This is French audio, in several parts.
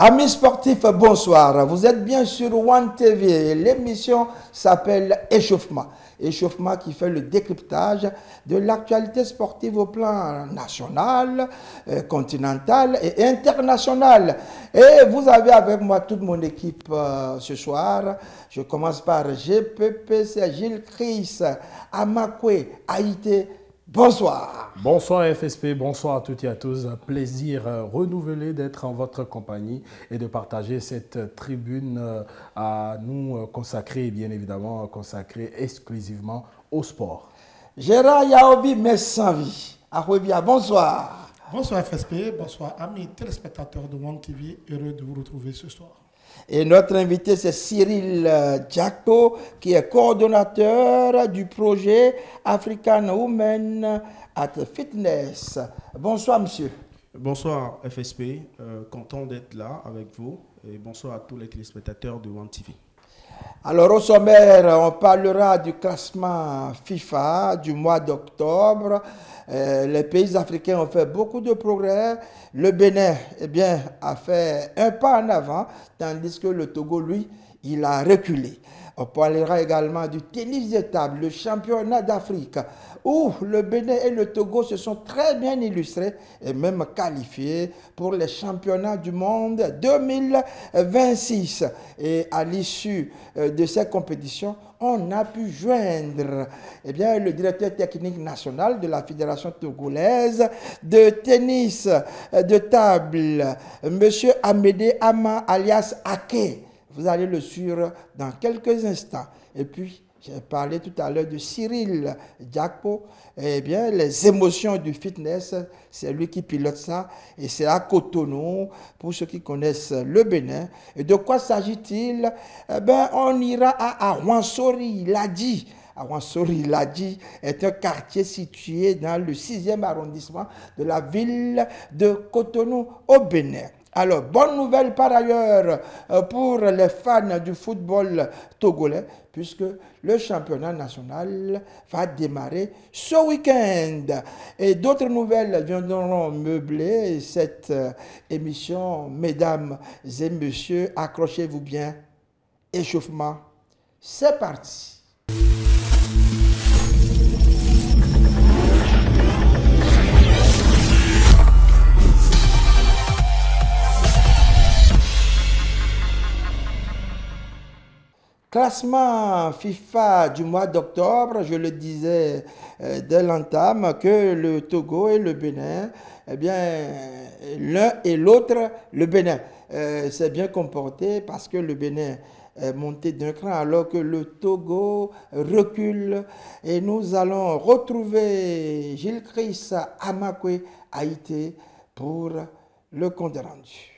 Amis sportifs, bonsoir. Vous êtes bien sur One TV. L'émission s'appelle Échauffement. Échauffement qui fait le décryptage de l'actualité sportive au plan national, continental et international. Et vous avez avec moi toute mon équipe ce soir. Je commence par GPP, c'est Gilles Chris, Amakwe, Haïté. Bonsoir. Bonsoir FSP, bonsoir à toutes et à tous. Un plaisir renouvelé d'être en votre compagnie et de partager cette tribune à nous consacrer, bien évidemment, consacrée exclusivement au sport. Gérard Yaobi, mais sans vie. Arouebia, bonsoir. Bonsoir FSP, bonsoir amis téléspectateurs de One TV, heureux de vous retrouver ce soir. Et notre invité, c'est Cyril Diakpo, qui est coordonnateur du projet African Women at Fitness. Bonsoir, monsieur. Bonsoir, FSP. Content d'être là avec vous. Et bonsoir à tous les téléspectateurs de One TV. Alors, au sommaire, on parlera du classement FIFA du mois d'octobre. Les pays africains ont fait beaucoup de progrès. Le Bénin, eh bien, a fait un pas en avant, tandis que le Togo, lui, il a reculé. On parlera également du tennis de table, le championnat d'Afrique, où le Bénin et le Togo se sont très bien illustrés et même qualifiés pour les championnats du monde 2026. Et à l'issue de ces compétitions, on a pu joindre le directeur technique national de la Fédération togolaise de tennis de table, M. Amédée Ama alias Ake. Vous allez le suivre dans quelques instants. Et puis, j'ai parlé tout à l'heure de Cyril Diakpo. Eh bien, les émotions du fitness, c'est lui qui pilote ça. Et c'est à Cotonou, pour ceux qui connaissent le Bénin. Et de quoi s'agit-il? Eh bien, on ira à Awansori, Ladi. Awansori, Ladi est un quartier situé dans le 6e arrondissement de la ville de Cotonou, au Bénin. Alors, bonne nouvelle par ailleurs pour les fans du football togolais, puisque le championnat national va démarrer ce week-end. Et d'autres nouvelles viendront meubler cette émission. Mesdames et messieurs, accrochez-vous bien. Échauffement, c'est parti. Classement FIFA du mois d'octobre, je le disais dès l'entame, que le Togo et le Bénin, eh bien, l'un et l'autre, le Bénin s'est bien comporté parce que le Bénin est monté d'un cran alors que le Togo recule. Et nous allons retrouver Gilles Chris Amakwe Haïté pour le compte rendu.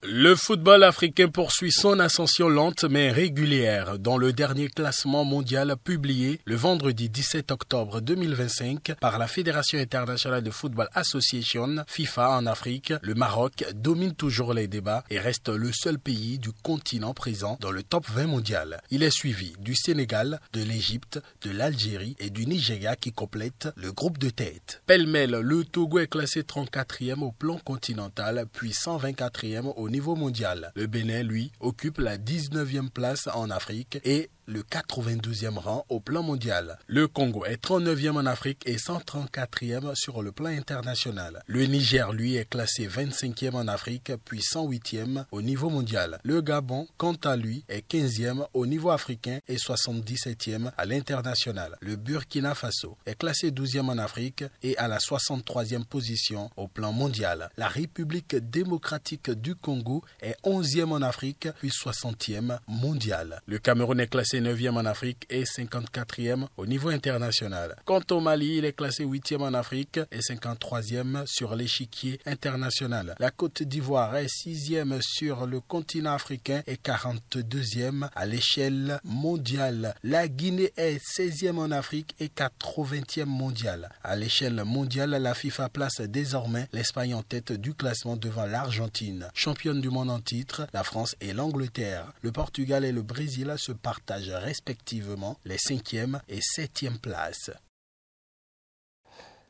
Le football africain poursuit son ascension lente mais régulière dans le dernier classement mondial publié le vendredi 17 octobre 2025 par la Fédération internationale de football association FIFA en Afrique. Le Maroc domine toujours les débats et reste le seul pays du continent présent dans le top 20 mondial. Il est suivi du Sénégal, de l'Égypte, de l'Algérie et du Nigeria qui complètent le groupe de tête. Pêle-mêle, le Togo est classé 34e au plan continental puis 124e au niveau mondial. Le Bénin, lui, occupe la 19e place en Afrique et le 92e rang au plan mondial. Le Congo est 39e en Afrique et 134e sur le plan international. Le Niger, lui, est classé 25e en Afrique puis 108e au niveau mondial. Le Gabon, quant à lui, est 15e au niveau africain et 77e à l'international. Le Burkina Faso est classé 12e en Afrique et à la 63e position au plan mondial. La République démocratique du Congo est 11e en Afrique puis 60e mondial. Le Cameroun est classé 9e en Afrique et 54e au niveau international. Quant au Mali, il est classé 8e en Afrique et 53e sur l'échiquier international. La Côte d'Ivoire est 6e sur le continent africain et 42e à l'échelle mondiale. La Guinée est 16e en Afrique et 80e mondial. À l'échelle mondiale, la FIFA place désormais l'Espagne en tête du classement devant l'Argentine. Championne du monde en titre, la France et l'Angleterre. Le Portugal et le Brésil se partagent respectivement les 5e et 7e places.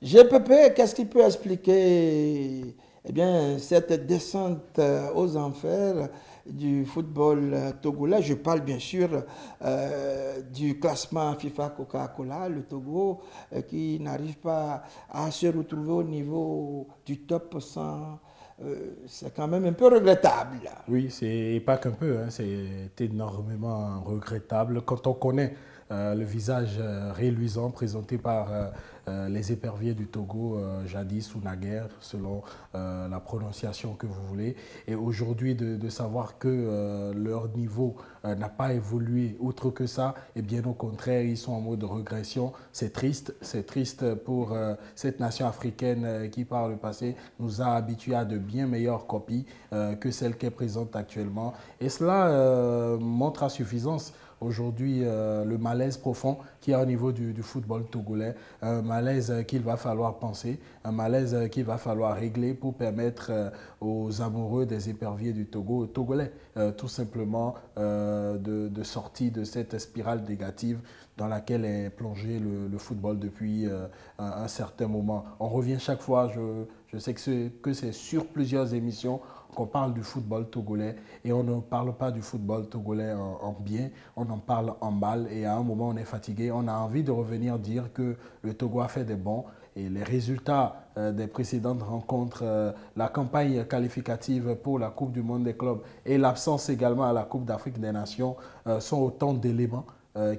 GPP, qu'est-ce qui peut expliquer eh bien, cette descente aux enfers du football togolais. Je parle bien sûr du classement FIFA Coca-Cola, le Togo, qui n'arrive pas à se retrouver au niveau du top 100. C'est quand même un peu regrettable. Oui, c'est pas qu'un peu, hein, c'est énormément regrettable quand on connaît le visage réluisant présenté par les éperviers du Togo, jadis ou naguère, selon la prononciation que vous voulez. Et aujourd'hui, de savoir que leur niveau n'a pas évolué outre que ça, et bien au contraire, ils sont en mode régression. C'est triste pour cette nation africaine qui, par le passé, nous a habitués à de bien meilleures copies que celle qu'elle présente actuellement. Et cela montre à suffisance aujourd'hui le malaise profond qu'il y a au niveau du football togolais, un malaise qu'il va falloir penser, un malaise qu'il va falloir régler pour permettre aux amoureux des éperviers du Togo, togolais, tout simplement de sortir de cette spirale négative dans laquelle est plongé le football depuis un certain moment. On revient chaque fois, je sais que c'est sur plusieurs émissions qu'on parle du football togolais et on ne parle pas du football togolais en bien, on en parle en mal et à un moment on est fatigué, on a envie de revenir dire que le Togo a fait des bons et les résultats des précédentes rencontres, la campagne qualificative pour la Coupe du Monde des clubs et l'absence également à la Coupe d'Afrique des Nations sont autant d'éléments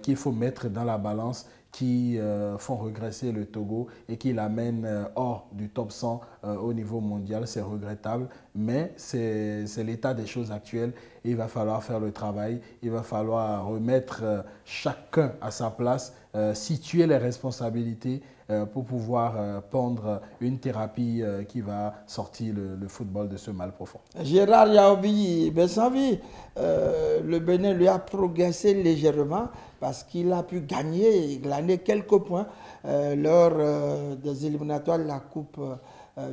qu'il faut mettre dans la balance qui font regresser le Togo et qui l'amènent hors du top 100 au niveau mondial. C'est regrettable, mais c'est l'état des choses actuelles. Il va falloir faire le travail, il va falloir remettre chacun à sa place, situer les responsabilités pour pouvoir pondre une thérapie qui va sortir le football de ce mal profond. Gérard Yaobi Bessanvi, le Bénin lui a progressé légèrement parce qu'il a pu gagner et glaner quelques points lors des éliminatoires de la Coupe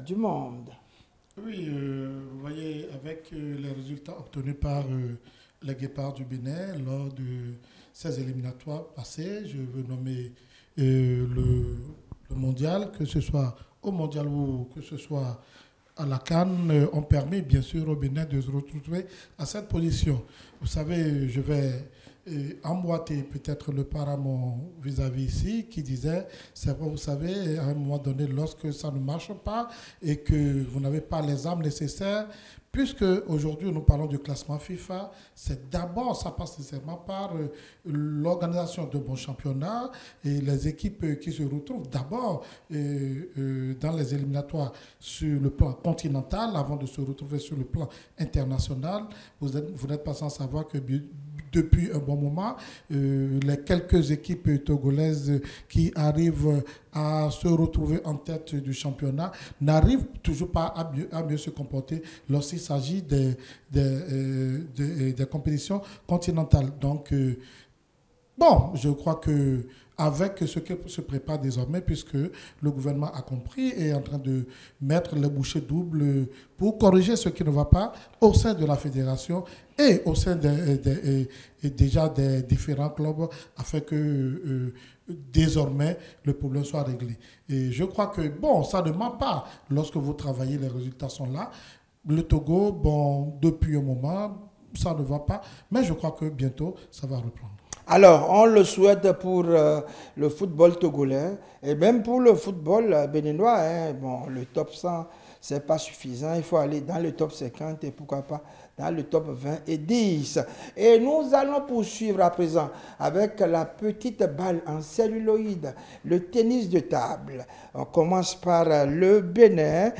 du Monde. Oui, vous voyez, avec les résultats obtenus par les Guépards du Bénin lors de ces éliminatoires passés, je veux nommer le mondial, que ce soit au mondial ou que ce soit à la CAN, ont permis bien sûr au Bénin de se retrouver à cette position. Vous savez, je vais emboîter peut-être le pas à mon vis-à-vis ici qui disait, c'est vrai, vous savez, à un moment donné, lorsque ça ne marche pas et que vous n'avez pas les armes nécessaires, puisque aujourd'hui nous parlons du classement FIFA, c'est d'abord, ça passe nécessairement par l'organisation de bons championnats et les équipes qui se retrouvent d'abord dans les éliminatoires sur le plan continental avant de se retrouver sur le plan international. Vous n'êtes pas sans savoir que depuis un bon moment, les quelques équipes togolaises qui arrivent à se retrouver en tête du championnat n'arrivent toujours pas à mieux se comporter lorsqu'il s'agit des compétitions continentales. Donc, bon, je crois que avec ce qui se prépare désormais, puisque le gouvernement a compris et est en train de mettre les bouchées doubles pour corriger ce qui ne va pas au sein de la fédération et au sein déjà des différents clubs, afin que désormais le problème soit réglé. Et je crois que, bon, ça ne ment pas. Lorsque vous travaillez, les résultats sont là. Le Togo, bon, depuis un moment, ça ne va pas, mais je crois que bientôt, ça va reprendre. Alors, on le souhaite pour le football togolais et même pour le football béninois. Hein. Bon, le top 100, ce n'est pas suffisant. Il faut aller dans le top 50 et pourquoi pas dans le top 20 et 10. Et nous allons poursuivre à présent avec la petite balle en celluloïde, le tennis de table. On commence par le Bénin,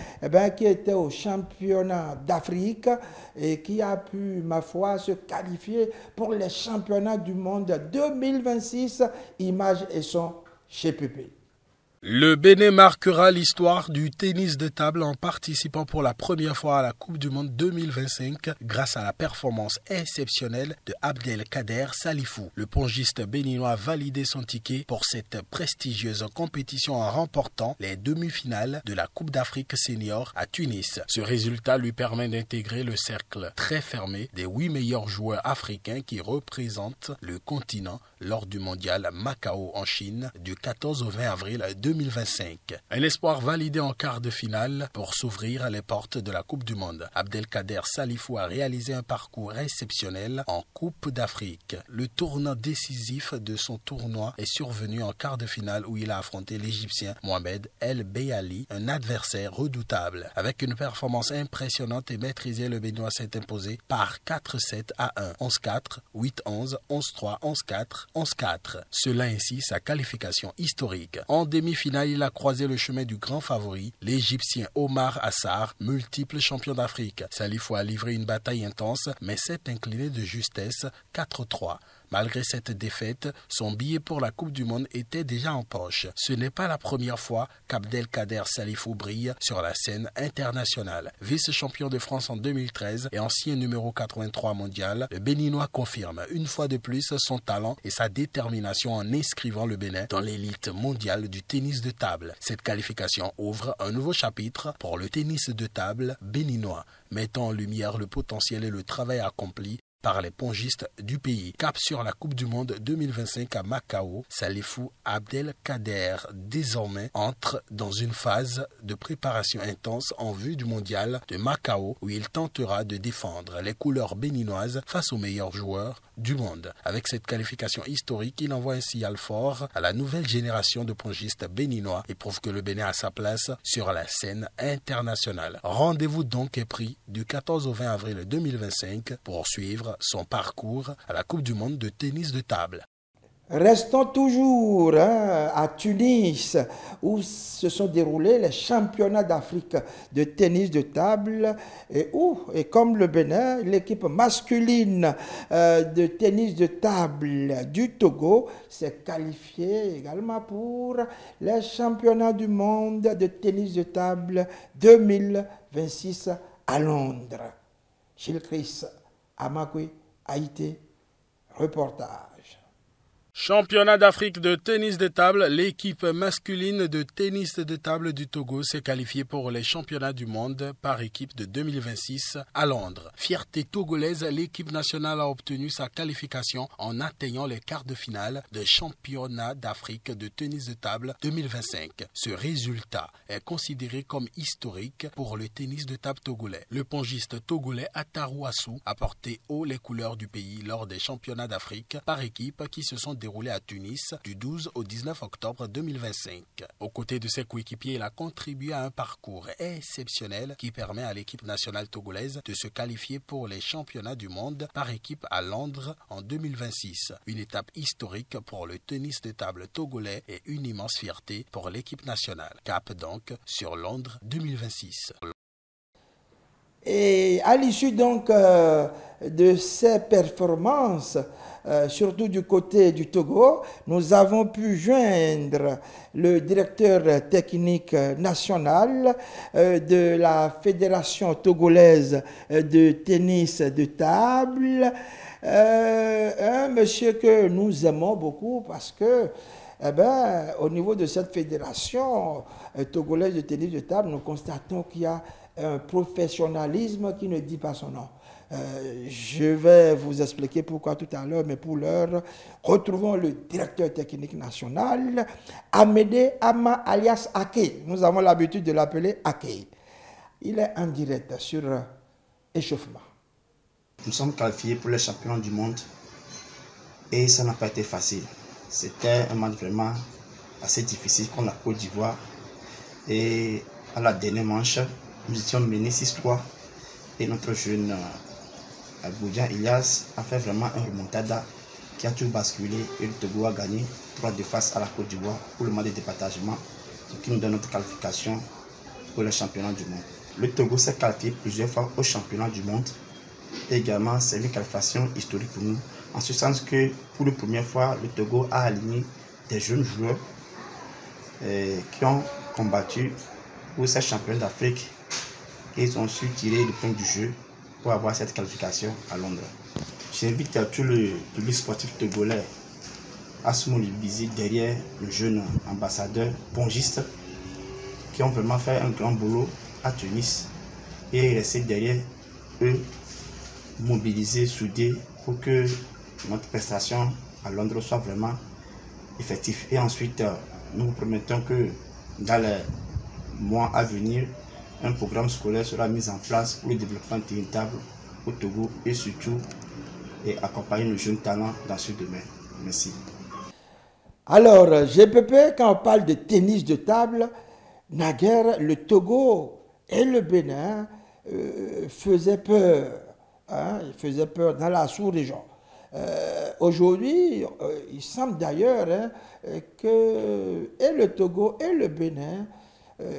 qui était au championnat d'Afrique et qui a pu, ma foi, se qualifier pour les championnats du monde 2026. Images et son chez Pépé. Le Bénin marquera l'histoire du tennis de table en participant pour la première fois à la Coupe du Monde 2025 grâce à la performance exceptionnelle de Abdelkader Salifou. Le pongiste béninois a validé son ticket pour cette prestigieuse compétition en remportant les demi-finales de la Coupe d'Afrique senior à Tunis. Ce résultat lui permet d'intégrer le cercle très fermé des 8 meilleurs joueurs africains qui représentent le continent lors du mondial Macao en Chine du 14 au 20 avril 2025. 2025. Un espoir validé en quart de finale pour s'ouvrir les portes de la Coupe du Monde. Abdelkader Salifou a réalisé un parcours exceptionnel en Coupe d'Afrique. Le tournant décisif de son tournoi est survenu en quart de finale où il a affronté l'Égyptien Mohamed El Beyali, un adversaire redoutable. Avec une performance impressionnante et maîtrisée, le Béninois s'est imposé par 4-7 à 1, 11-4, 8-11, 11-3, 11-4, 11-4. Cela ainsi sa qualification historique. En demi-finale, il a croisé le chemin du grand favori, l'Égyptien Omar Assar, multiple champion d'Afrique. Salifou a livré une bataille intense, mais s'est incliné de justesse 4-3. Malgré cette défaite, son billet pour la Coupe du Monde était déjà en poche. Ce n'est pas la première fois qu'Abdelkader Salifou brille sur la scène internationale. Vice-champion de France en 2013 et ancien numéro 83 mondial, le Béninois confirme une fois de plus son talent et sa détermination en inscrivant le Bénin dans l'élite mondiale du tennis de table. Cette qualification ouvre un nouveau chapitre pour le tennis de table béninois, mettant en lumière le potentiel et le travail accompli par les pongistes du pays. Cap sur la Coupe du Monde 2025 à Macao, Salifou Abdelkader désormais entre dans une phase de préparation intense en vue du mondial de Macao où il tentera de défendre les couleurs béninoises face aux meilleurs joueurs du monde. Avec cette qualification historique, il envoie un signal fort à la nouvelle génération de pongistes béninois et prouve que le Bénin a sa place sur la scène internationale. Rendez-vous donc est pris du 14 au 20 avril 2025 pour suivre son parcours à la Coupe du Monde de tennis de table. Restons toujours à Tunis où se sont déroulés les championnats d'Afrique de tennis de table et comme le Bénin, l'équipe masculine de tennis de table du Togo s'est qualifiée également pour les championnats du monde de tennis de table 2026 à Londres. Gilles Chris Amakwe, Haïti, reportage. Championnat d'Afrique de tennis de table, l'équipe masculine de tennis de table du Togo s'est qualifiée pour les championnats du monde par équipe de 2026 à Londres. Fierté togolaise, l'équipe nationale a obtenu sa qualification en atteignant les quarts de finale de championnat d'Afrique de tennis de table 2025. Ce résultat est considéré comme historique pour le tennis de table togolais. Le pongiste togolais Ataru Assou a porté haut les couleurs du pays lors des championnats d'Afrique par équipe qui se sont déroulé à Tunis du 12 au 19 octobre 2025. Aux côtés de ses coéquipiers, il a contribué à un parcours exceptionnel qui permet à l'équipe nationale togolaise de se qualifier pour les championnats du monde par équipe à Londres en 2026. Une étape historique pour le tennis de table togolais et une immense fierté pour l'équipe nationale. Cap donc sur Londres 2026. Et à l'issue donc de ces performances, surtout du côté du Togo, nous avons pu joindre le directeur technique national de la Fédération togolaise de tennis de table, un monsieur que nous aimons beaucoup parce que au niveau de cette fédération togolaise de tennis de table, nous constatons qu'il y a un professionnalisme qui ne dit pas son nom. Je vais vous expliquer pourquoi tout à l'heure, mais pour l'heure, retrouvons le directeur technique national, Amédée Ama alias Ake. Nous avons l'habitude de l'appeler Ake. Il est en direct sur échauffement. Nous sommes qualifiés pour les champions du monde et ça n'a pas été facile. C'était un match vraiment assez difficile contre la Côte d'Ivoire et à la dernière manche, nous étions menés 6-3 et notre jeune Boudjan Elias a fait vraiment un remontada qui a tout basculé et le Togo a gagné 3-2 face à la Côte d'Ivoire pour le match de départagement, ce qui nous donne notre qualification pour les championnats du monde. Le Togo s'est qualifié plusieurs fois au championnat du monde et également c'est une qualification historique pour nous, en ce sens que pour la première fois le Togo a aligné des jeunes joueurs qui ont combattu pour ces championnats d'Afrique et ils ont su tirer le point du jeu pour avoir cette qualification à Londres. J'invite à tout le public sportif togolais à se mobiliser derrière le jeune ambassadeur pongiste qui ont vraiment fait un grand boulot à Tunis et rester derrière eux, mobilisés, soudés pour que notre prestation à Londres soit vraiment effective. Et ensuite, nous vous promettons que dans les mois à venir, un programme scolaire sera mis en place pour le développement territorial au Togo et surtout accompagner nos jeunes talents dans ce domaine. Merci. Alors, GPP, quand on parle de tennis de table, naguère, le Togo et le Bénin faisaient peur. Ils faisaient peur dans la sous-région. Aujourd'hui, il semble d'ailleurs que et le Togo et le Bénin,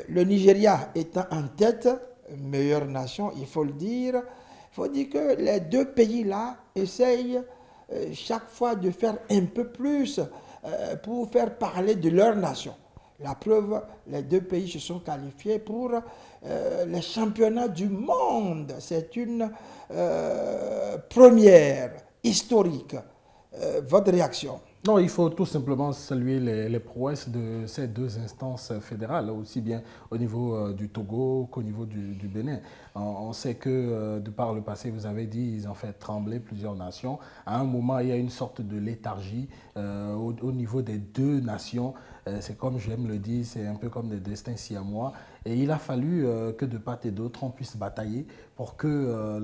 le Nigeria étant en tête, meilleure nation, il faut le dire, il faut dire que les deux pays-là essayent chaque fois de faire un peu plus pour faire parler de leur nation. La preuve, les deux pays se sont qualifiés pour les championnats du monde. C'est une première historique. Votre réaction? Non, il faut tout simplement saluer les prouesses de ces deux instances fédérales, aussi bien au niveau du Togo qu'au niveau du Bénin. On sait que, de par le passé, vous avez dit, ils ont fait trembler plusieurs nations. À un moment, il y a une sorte de léthargie au niveau des deux nations. C'est comme j'aime le dire, c'est un peu comme des destins siamois. Et il a fallu que de part et d'autre, on puisse batailler pour que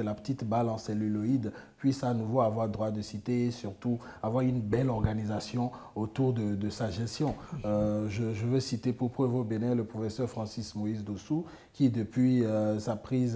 la petite balle en celluloïde puisse à nouveau avoir droit de cité et surtout avoir une belle organisation autour de sa gestion. Je veux citer pour preuve au Bénin le professeur Francis Moïse Dossou qui, depuis sa prise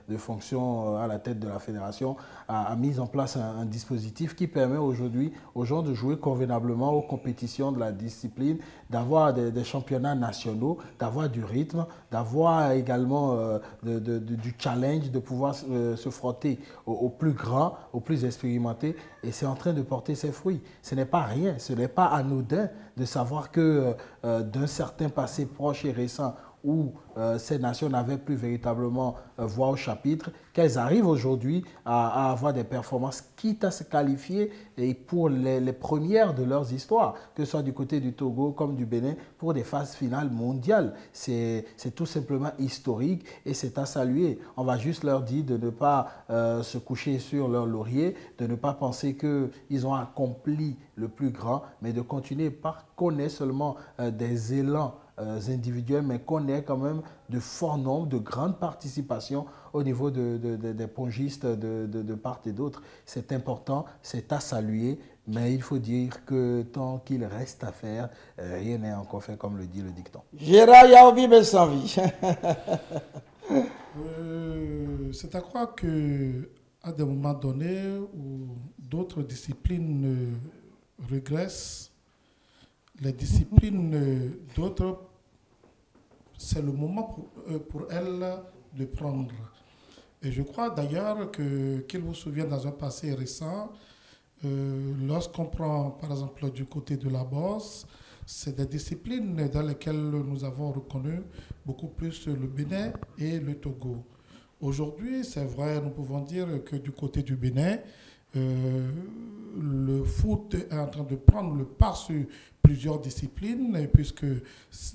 de fonction à la tête de la fédération, a mis en place un dispositif qui permet aujourd'hui aux gens de jouer convenablement aux compétitions de la discipline, d'avoir des championnats nationaux, d'avoir du rythme, d'avoir également du challenge, de pouvoir se frotter aux plus grands, aux plus expérimentés. Et c'est en train de porter ses fruits. Ce n'est pas rien, ce n'est pas anodin de savoir que d'un certain passé proche et récent, où ces nations n'avaient plus véritablement voix au chapitre, qu'elles arrivent aujourd'hui à avoir des performances, quitte à se qualifier et pour les premières de leurs histoires, que ce soit du côté du Togo comme du Bénin, pour des phases finales mondiales. C'est tout simplement historique et c'est à saluer. On va juste leur dire de ne pas se coucher sur leur laurier, de ne pas penser qu'ils ont accompli le plus grand, mais de continuer par qu'on ait seulement des élans individuels, mais qu'on ait quand même de forts nombres, de grandes participations au niveau des pongistes de part et d'autre. C'est important, c'est à saluer, mais il faut dire que tant qu'il reste à faire, rien n'est encore fait, comme le dit le dicton. Gérard Yaovi, mais sans vie. C'est à croire qu'à des moments donnés où d'autres disciplines régressent, les disciplines d'autres, c'est le moment pour elles de prendre. Et je crois d'ailleurs qu'il vous souvient dans un passé récent, lorsqu'on prend par exemple du côté de la bosse, c'est des disciplines dans lesquelles nous avons reconnu beaucoup plus le Bénin et le Togo. Aujourd'hui, c'est vrai, nous pouvons dire que du côté du Bénin, le foot est en train de prendre le pas sur plusieurs disciplines, puisque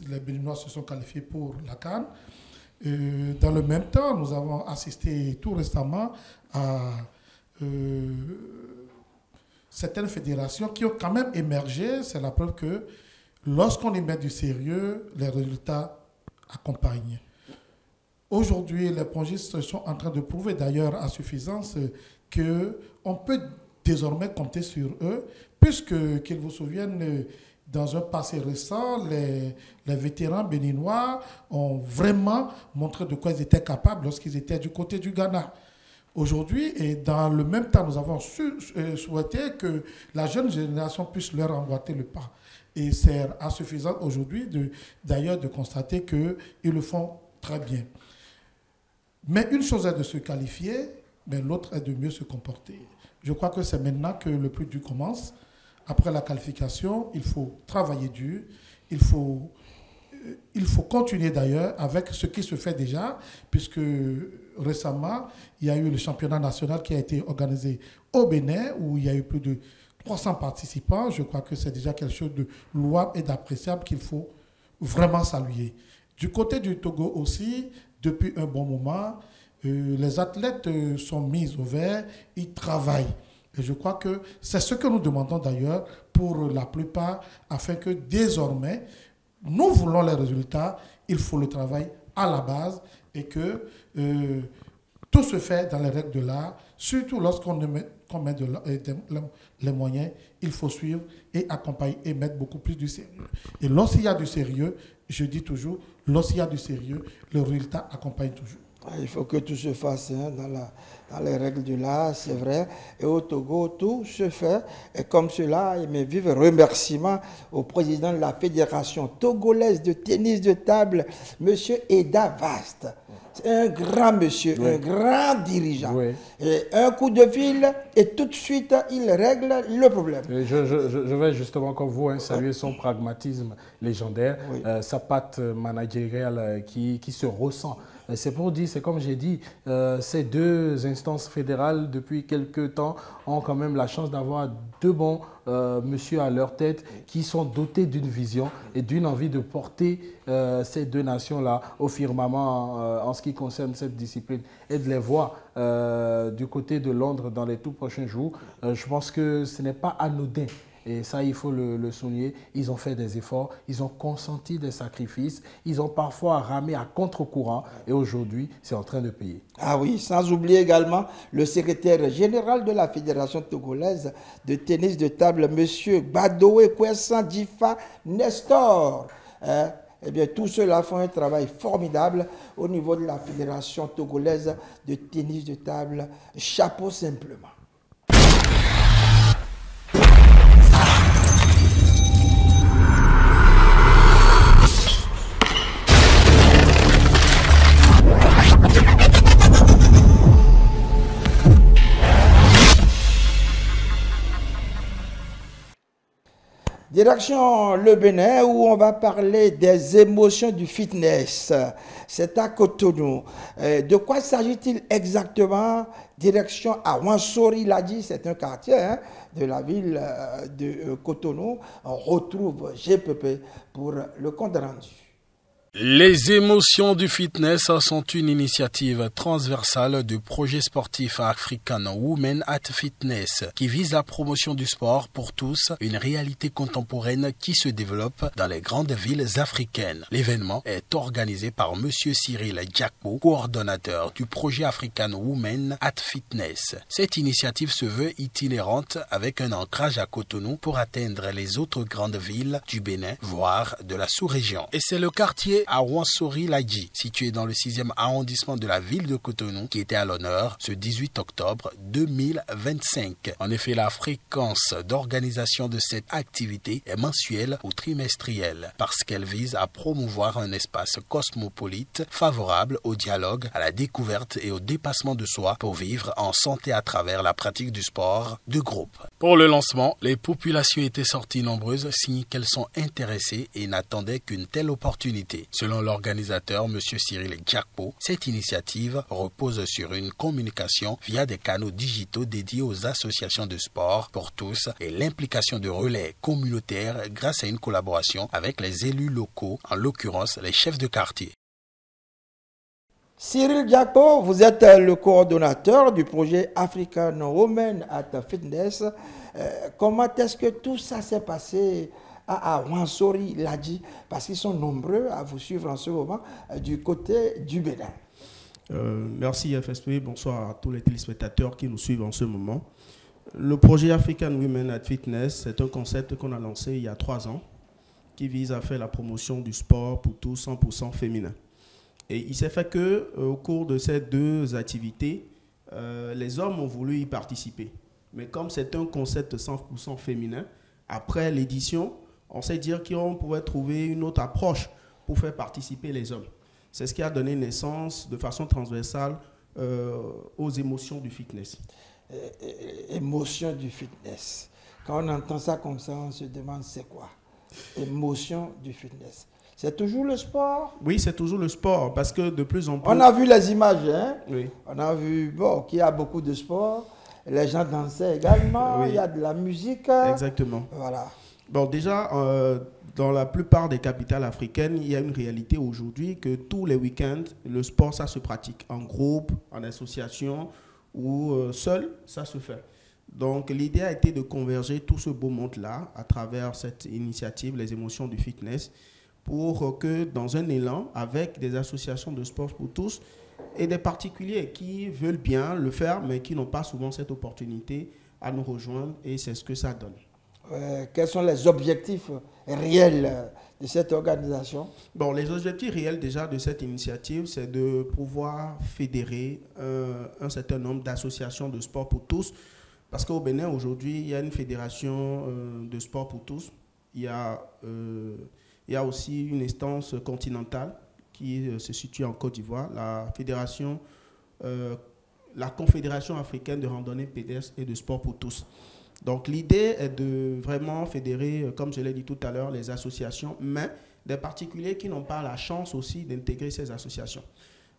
les Béninois se sont qualifiés pour la CAN. Dans le même temps, nous avons assisté tout récemment à certaines fédérations qui ont quand même émergé. C'est la preuve que lorsqu'on y met du sérieux, les résultats accompagnent. Aujourd'hui, les pongistes sont en train de prouver d'ailleurs à suffisance qu'on peut désormais compter sur eux, puisque, qu'ils vous souviennent, dans un passé récent, les vétérans béninois ont vraiment montré de quoi ils étaient capables lorsqu'ils étaient du côté du Ghana. Aujourd'hui, et dans le même temps, nous avons souhaité que la jeune génération puisse leur emboîter le pas. Et c'est insuffisant aujourd'hui d'ailleurs de constater qu'ils le font très bien. Mais une chose est de se qualifier, mais l'autre est de mieux se comporter. Je crois que c'est maintenant que le plus dur commence. Après la qualification, il faut travailler dur, il faut continuer d'ailleurs avec ce qui se fait déjà, puisque récemment, il y a eu le championnat national qui a été organisé au Bénin, où il y a eu plus de 300 participants. Je crois que c'est déjà quelque chose de louable et d'appréciable qu'il faut vraiment saluer. Du côté du Togo aussi, depuis un bon moment, les athlètes sont mis au vert, ils travaillent. Et je crois que c'est ce que nous demandons d'ailleurs pour la plupart, afin que désormais, nous voulons les résultats, il faut le travail à la base et que tout se fait dans les règles de l'art, surtout lorsqu'on met les moyens, il faut suivre et accompagner et mettre beaucoup plus du sérieux. Et lorsqu'il y a du sérieux, je dis toujours, lorsqu'il y a du sérieux, le résultat accompagne toujours. Il faut que tout se fasse dans les règles de l'art, c'est vrai. Et au Togo, tout se fait. Et comme cela, mes vifs remerciements au président de la Fédération togolaise de tennis de table, M. Eda Vast. C'est un grand monsieur, un grand dirigeant. Oui. Et un coup de fil et tout de suite, il règle le problème. Je vais justement, comme vous, saluer son pragmatisme légendaire, sa patte managériale qui se ressent. C'est pour dire, c'est comme j'ai dit, ces deux instances fédérales, depuis quelques temps, ont quand même la chance d'avoir deux bons monsieur à leur tête qui sont dotés d'une vision et d'une envie de porter ces deux nations-là au firmament en ce qui concerne cette discipline et de les voir du côté de Londres dans les tout prochains jours. Je pense que ce n'est pas anodin. Et ça, il faut le souligner. Ils ont fait des efforts, ils ont consenti des sacrifices, ils ont parfois ramé à contre-courant et aujourd'hui, c'est en train de payer. Ah oui, sans oublier également le secrétaire général de la Fédération togolaise de tennis de table, M. Badoé Kouessan Difa Nestor. Eh bien, tout cela font un travail formidable au niveau de la Fédération togolaise de tennis de table. Chapeau simplement. Direction le Bénin où on va parler des émotions du fitness. C'est à Cotonou. De quoi s'agit-il exactement? Direction à Ouansori, il a dit, c'est un quartier de la ville de Cotonou. On retrouve GPP pour le compte rendu. Les émotions du fitness sont une initiative transversale du projet sportif African Women at Fitness qui vise la promotion du sport pour tous, une réalité contemporaine qui se développe dans les grandes villes africaines. L'événement est organisé par M. Cyril Diakpo, coordonnateur du projet African Women at Fitness. Cette initiative se veut itinérante avec un ancrage à Cotonou pour atteindre les autres grandes villes du Bénin, voire de la sous-région. Et c'est le quartier à Ouansori-Ladji, situé dans le 6e arrondissement de la ville de Cotonou, qui était à l'honneur ce 18 octobre 2025. En effet, la fréquence d'organisation de cette activité est mensuelle ou trimestrielle, parce qu'elle vise à promouvoir un espace cosmopolite favorable au dialogue, à la découverte et au dépassement de soi pour vivre en santé à travers la pratique du sport de groupe. Pour le lancement, les populations étaient sorties nombreuses, signe qu'elles sont intéressées et n'attendaient qu'une telle opportunité. Selon l'organisateur, M. Cyril Diakpo, cette initiative repose sur une communication via des canaux digitaux dédiés aux associations de sport pour tous et l'implication de relais communautaires grâce à une collaboration avec les élus locaux, en l'occurrence les chefs de quartier. Cyril Diakpo, vous êtes le coordonnateur du projet African Women at Fitness. Comment est-ce que tout ça s'est passé à Ouansori, Ladji, parce qu'ils sont nombreux à vous suivre en ce moment du côté du Bénin? Merci FSP, bonsoir à tous les téléspectateurs qui nous suivent en ce moment. Le projet African Women at Fitness, c'est un concept qu'on a lancé il y a 3 ans qui vise à faire la promotion du sport pour tous 100% féminin. Et il s'est fait qu'au cours de ces 2 activités, les hommes ont voulu y participer. Mais comme c'est un concept 100% féminin, après l'édition, on s'est dit qu'on pouvait trouver une autre approche pour faire participer les hommes. C'est ce qui a donné naissance de façon transversale aux émotions du fitness. Émotions du fitness. Quand on entend ça comme ça, on se demande c'est quoi? Émotions du fitness. C'est toujours le sport? Oui, c'est toujours le sport parce que de plus en plus... On a vu les images, hein? Oui. On a vu qu'il y a beaucoup de sport. Les gens dansaient également. Oui. Il y a de la musique. Exactement. Voilà. Bon, déjà, dans la plupart des capitales africaines, il y a une réalité aujourd'hui que tous les week-ends, le sport, ça se pratique en groupe, en association ou seul, ça se fait. Donc, l'idée a été de converger tout ce beau monde-là à travers cette initiative, les émotions du fitness, pour que dans un élan, avec des associations de sport pour tous et des particuliers qui veulent bien le faire, mais qui n'ont pas souvent cette opportunité à nous rejoindre, et c'est ce que ça donne. Quels sont les objectifs réels de cette organisation? Bon, les objectifs réels déjà de cette initiative, c'est de pouvoir fédérer un certain nombre d'associations de sport pour tous. Parce qu'au Bénin, aujourd'hui, il y a une fédération de sport pour tous. Il y a aussi une instance continentale qui se situe en Côte d'Ivoire, la Confédération africaine de randonnée pédestre et de sport pour tous. Donc l'idée est de vraiment fédérer, comme je l'ai dit tout à l'heure, les associations, mais des particuliers qui n'ont pas la chance aussi d'intégrer ces associations.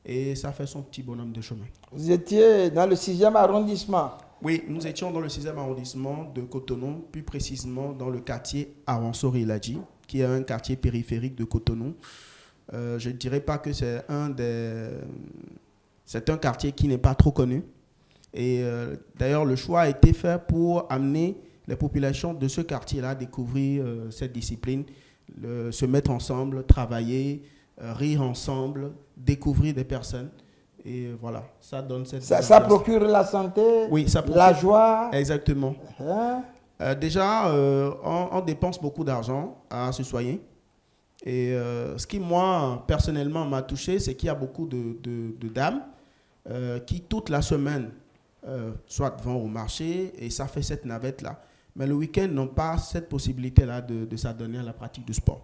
Et ça fait son petit bonhomme de chemin. Vous étiez dans le 6e arrondissement? Oui, nous étions dans le 6e arrondissement de Cotonou, plus précisément dans le quartier Awansori-Ladji, qui est un quartier périphérique de Cotonou. Je ne dirais pas que c'est un quartier qui n'est pas trop connu. Et d'ailleurs, le choix a été fait pour amener les populations de ce quartier-là à découvrir cette discipline, se mettre ensemble, travailler, rire ensemble, découvrir des personnes. Et voilà, ça donne cette... Ça procure la santé, oui, ça procure la joie. Exactement. Hein? Déjà, on dépense beaucoup d'argent à se soigner. Et ce qui, moi, personnellement, m'a touché, c'est qu'il y a beaucoup de dames qui, toute la semaine, soit vont au marché, et ça fait cette navette-là. Mais le week-end, n'ont pas cette possibilité-là de s'adonner à la pratique du sport.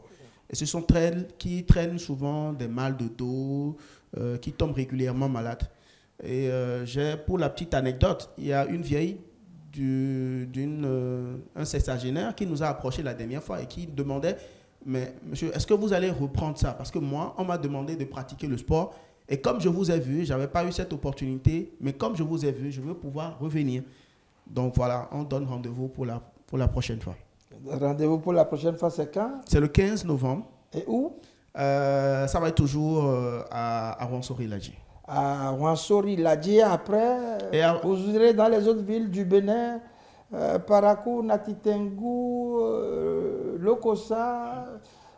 Et ce sont elles qui traînent souvent des mal de dos, qui tombent régulièrement malades. Et pour la petite anecdote, il y a une vieille un sexagénaire qui nous a approché la dernière fois et qui demandait, mais monsieur, est-ce que vous allez reprendre ça? Parce que moi, on m'a demandé de pratiquer le sport, et comme je vous ai vu, je n'avais pas eu cette opportunité, mais comme je vous ai vu, je veux pouvoir revenir. Donc voilà, on donne rendez-vous pour la prochaine fois. Rendez-vous pour la prochaine fois, c'est quand? C'est le 15 novembre. Et où? Ça va être toujours à Awansori-Ladji. À Awansori-Ladji, après, vous irez dans les autres villes du Bénin, Parakou, Natitengu, Lokossa.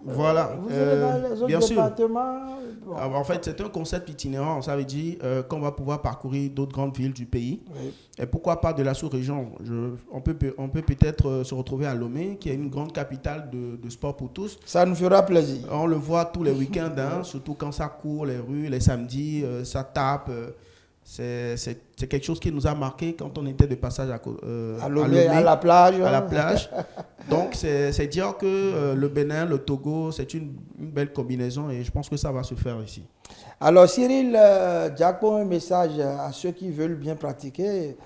Voilà. Vous irez dans les autres départements. Bon. En fait, c'est un concept itinérant. Ça veut dire qu'on va pouvoir parcourir d'autres grandes villes du pays. Oui. Et pourquoi pas de la sous-région? On peut peut-être se retrouver à Lomé, qui est une grande capitale de sport pour tous. Ça nous fera plaisir. On le voit tous les week-ends, hein, surtout quand ça court les rues, les samedis, ça tape. C'est quelque chose qui nous a marqué quand on était de passage à Lomé, à la plage. À la plage. Donc, c'est dire que le Bénin, le Togo, c'est une belle combinaison, et je pense que ça va se faire ici. Alors, Cyril Diakpo, un message à ceux qui veulent bien pratiquer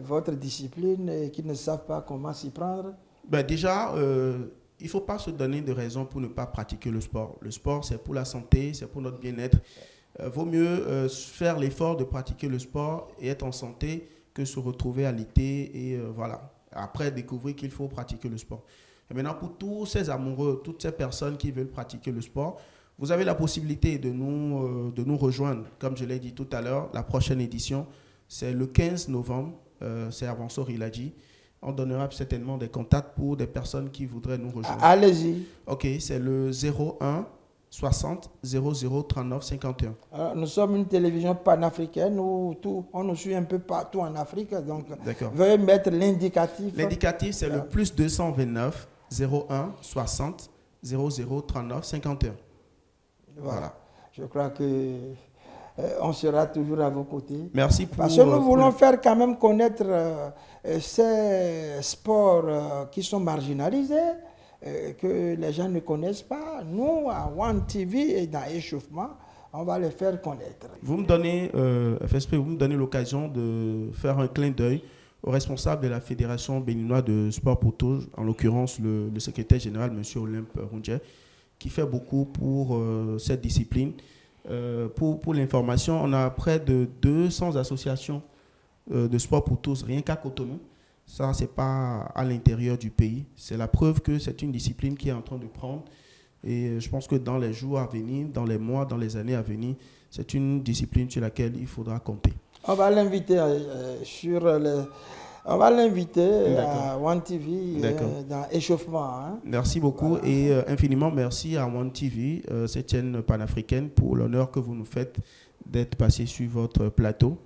votre discipline et qui ne savent pas comment s'y prendre. Ben déjà, il ne faut pas se donner de raisons pour ne pas pratiquer le sport. Le sport, c'est pour la santé, c'est pour notre bien-être. Vaut mieux faire l'effort de pratiquer le sport et être en santé que se retrouver à l'été et voilà. Après, découvrir qu'il faut pratiquer le sport. Et maintenant, pour tous ces amoureux, toutes ces personnes qui veulent pratiquer le sport, vous avez la possibilité de nous rejoindre. Comme je l'ai dit tout à l'heure, la prochaine édition, c'est le 15 novembre, c'est à Awansori-Ladji. On donnera certainement des contacts pour des personnes qui voudraient nous rejoindre. Allez-y. Ok, c'est le 01 60 00 39 51. Alors, nous sommes une télévision panafricaine où on nous suit un peu partout en Afrique. Donc, veuillez mettre l'indicatif. L'indicatif, c'est le plus 229 01 60 00 39 51. Voilà. Je crois que on sera toujours à vos côtés. Merci pour... Parce que nous voulons faire quand même connaître ces sports qui sont marginalisés, que les gens ne connaissent pas. Nous, à One TV et dans Échauffement, on va les faire connaître. Vous me donnez, FSP, vous me donnez l'occasion de faire un clin d'œil au responsable de la Fédération béninoise de sport pour tous, en l'occurrence le secrétaire général, M. Olympe Roundjet, qui fait beaucoup pour cette discipline. Pour l'information, on a près de 200 associations de sport pour tous, rien qu'à Cotonou. Ça, ce n'est pas à l'intérieur du pays. C'est la preuve que c'est une discipline qui est en train de prendre. Et je pense que dans les jours à venir, dans les mois, dans les années à venir, c'est une discipline sur laquelle il faudra compter. On va l'inviter sur On va l'inviter à One TV dans Échauffement. Hein. Merci beaucoup et infiniment merci à One TV, cette chaîne panafricaine, pour l'honneur que vous nous faites d'être passé sur votre plateau.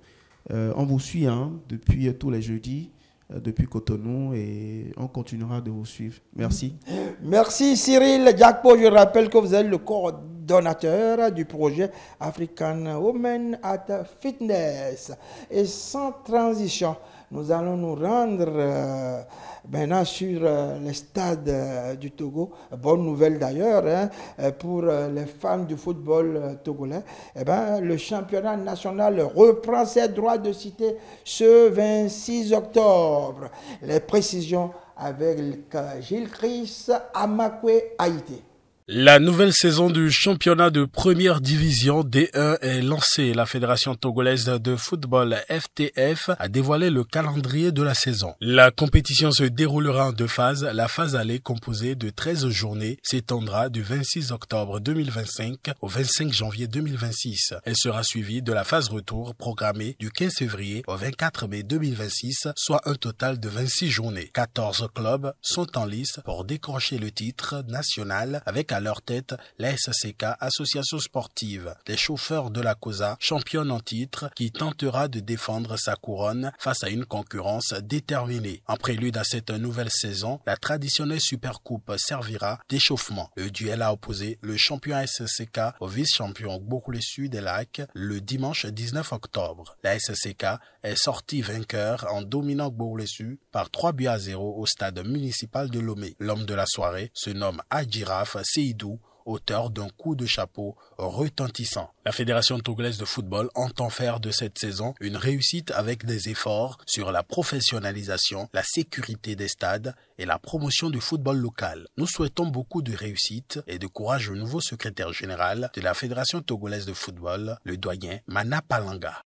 On vous suit depuis tous les jeudis, depuis Cotonou, et on continuera de vous suivre. Merci. Merci Cyril Diakpo. Je rappelle que vous êtes le coordonnateur du projet African Women at Fitness. Et sans transition, nous allons nous rendre maintenant sur les stades du Togo. Bonne nouvelle d'ailleurs pour les fans du football togolais. Le championnat national reprend ses droits de cité ce 26 octobre. Les précisions avec Gilles Chris Amakwe Haïti. La nouvelle saison du championnat de première division D1 est lancée. La Fédération togolaise de football FTF a dévoilé le calendrier de la saison. La compétition se déroulera en deux phases. La phase aller, composée de 13 journées, s'étendra du 26 octobre 2025 au 25 janvier 2026. Elle sera suivie de la phase retour programmée du 15 février au 24 mai 2026, soit un total de 26 journées. 14 clubs sont en lice pour décrocher le titre national avec à leur tête la SCK, association sportive des chauffeurs de la COSA, championne en titre, qui tentera de défendre sa couronne face à une concurrence déterminée. En prélude à cette nouvelle saison, la traditionnelle Supercoupe servira d'échauffement. Le duel a opposé le champion SCK au vice-champion Gbokoulesu des Lacs le dimanche 19 octobre. La SCK est sortie vainqueur en dominant Gbokoulesu par 3-0 au stade municipal de Lomé. L'homme de la soirée se nomme Adjiraf Seydou, auteur d'un coup de chapeau retentissant. La Fédération togolaise de football entend faire de cette saison une réussite avec des efforts sur la professionnalisation, la sécurité des stades et la promotion du football local. Nous souhaitons beaucoup de réussite et de courage au nouveau secrétaire général de la Fédération togolaise de football, le doyen Mana Palanga.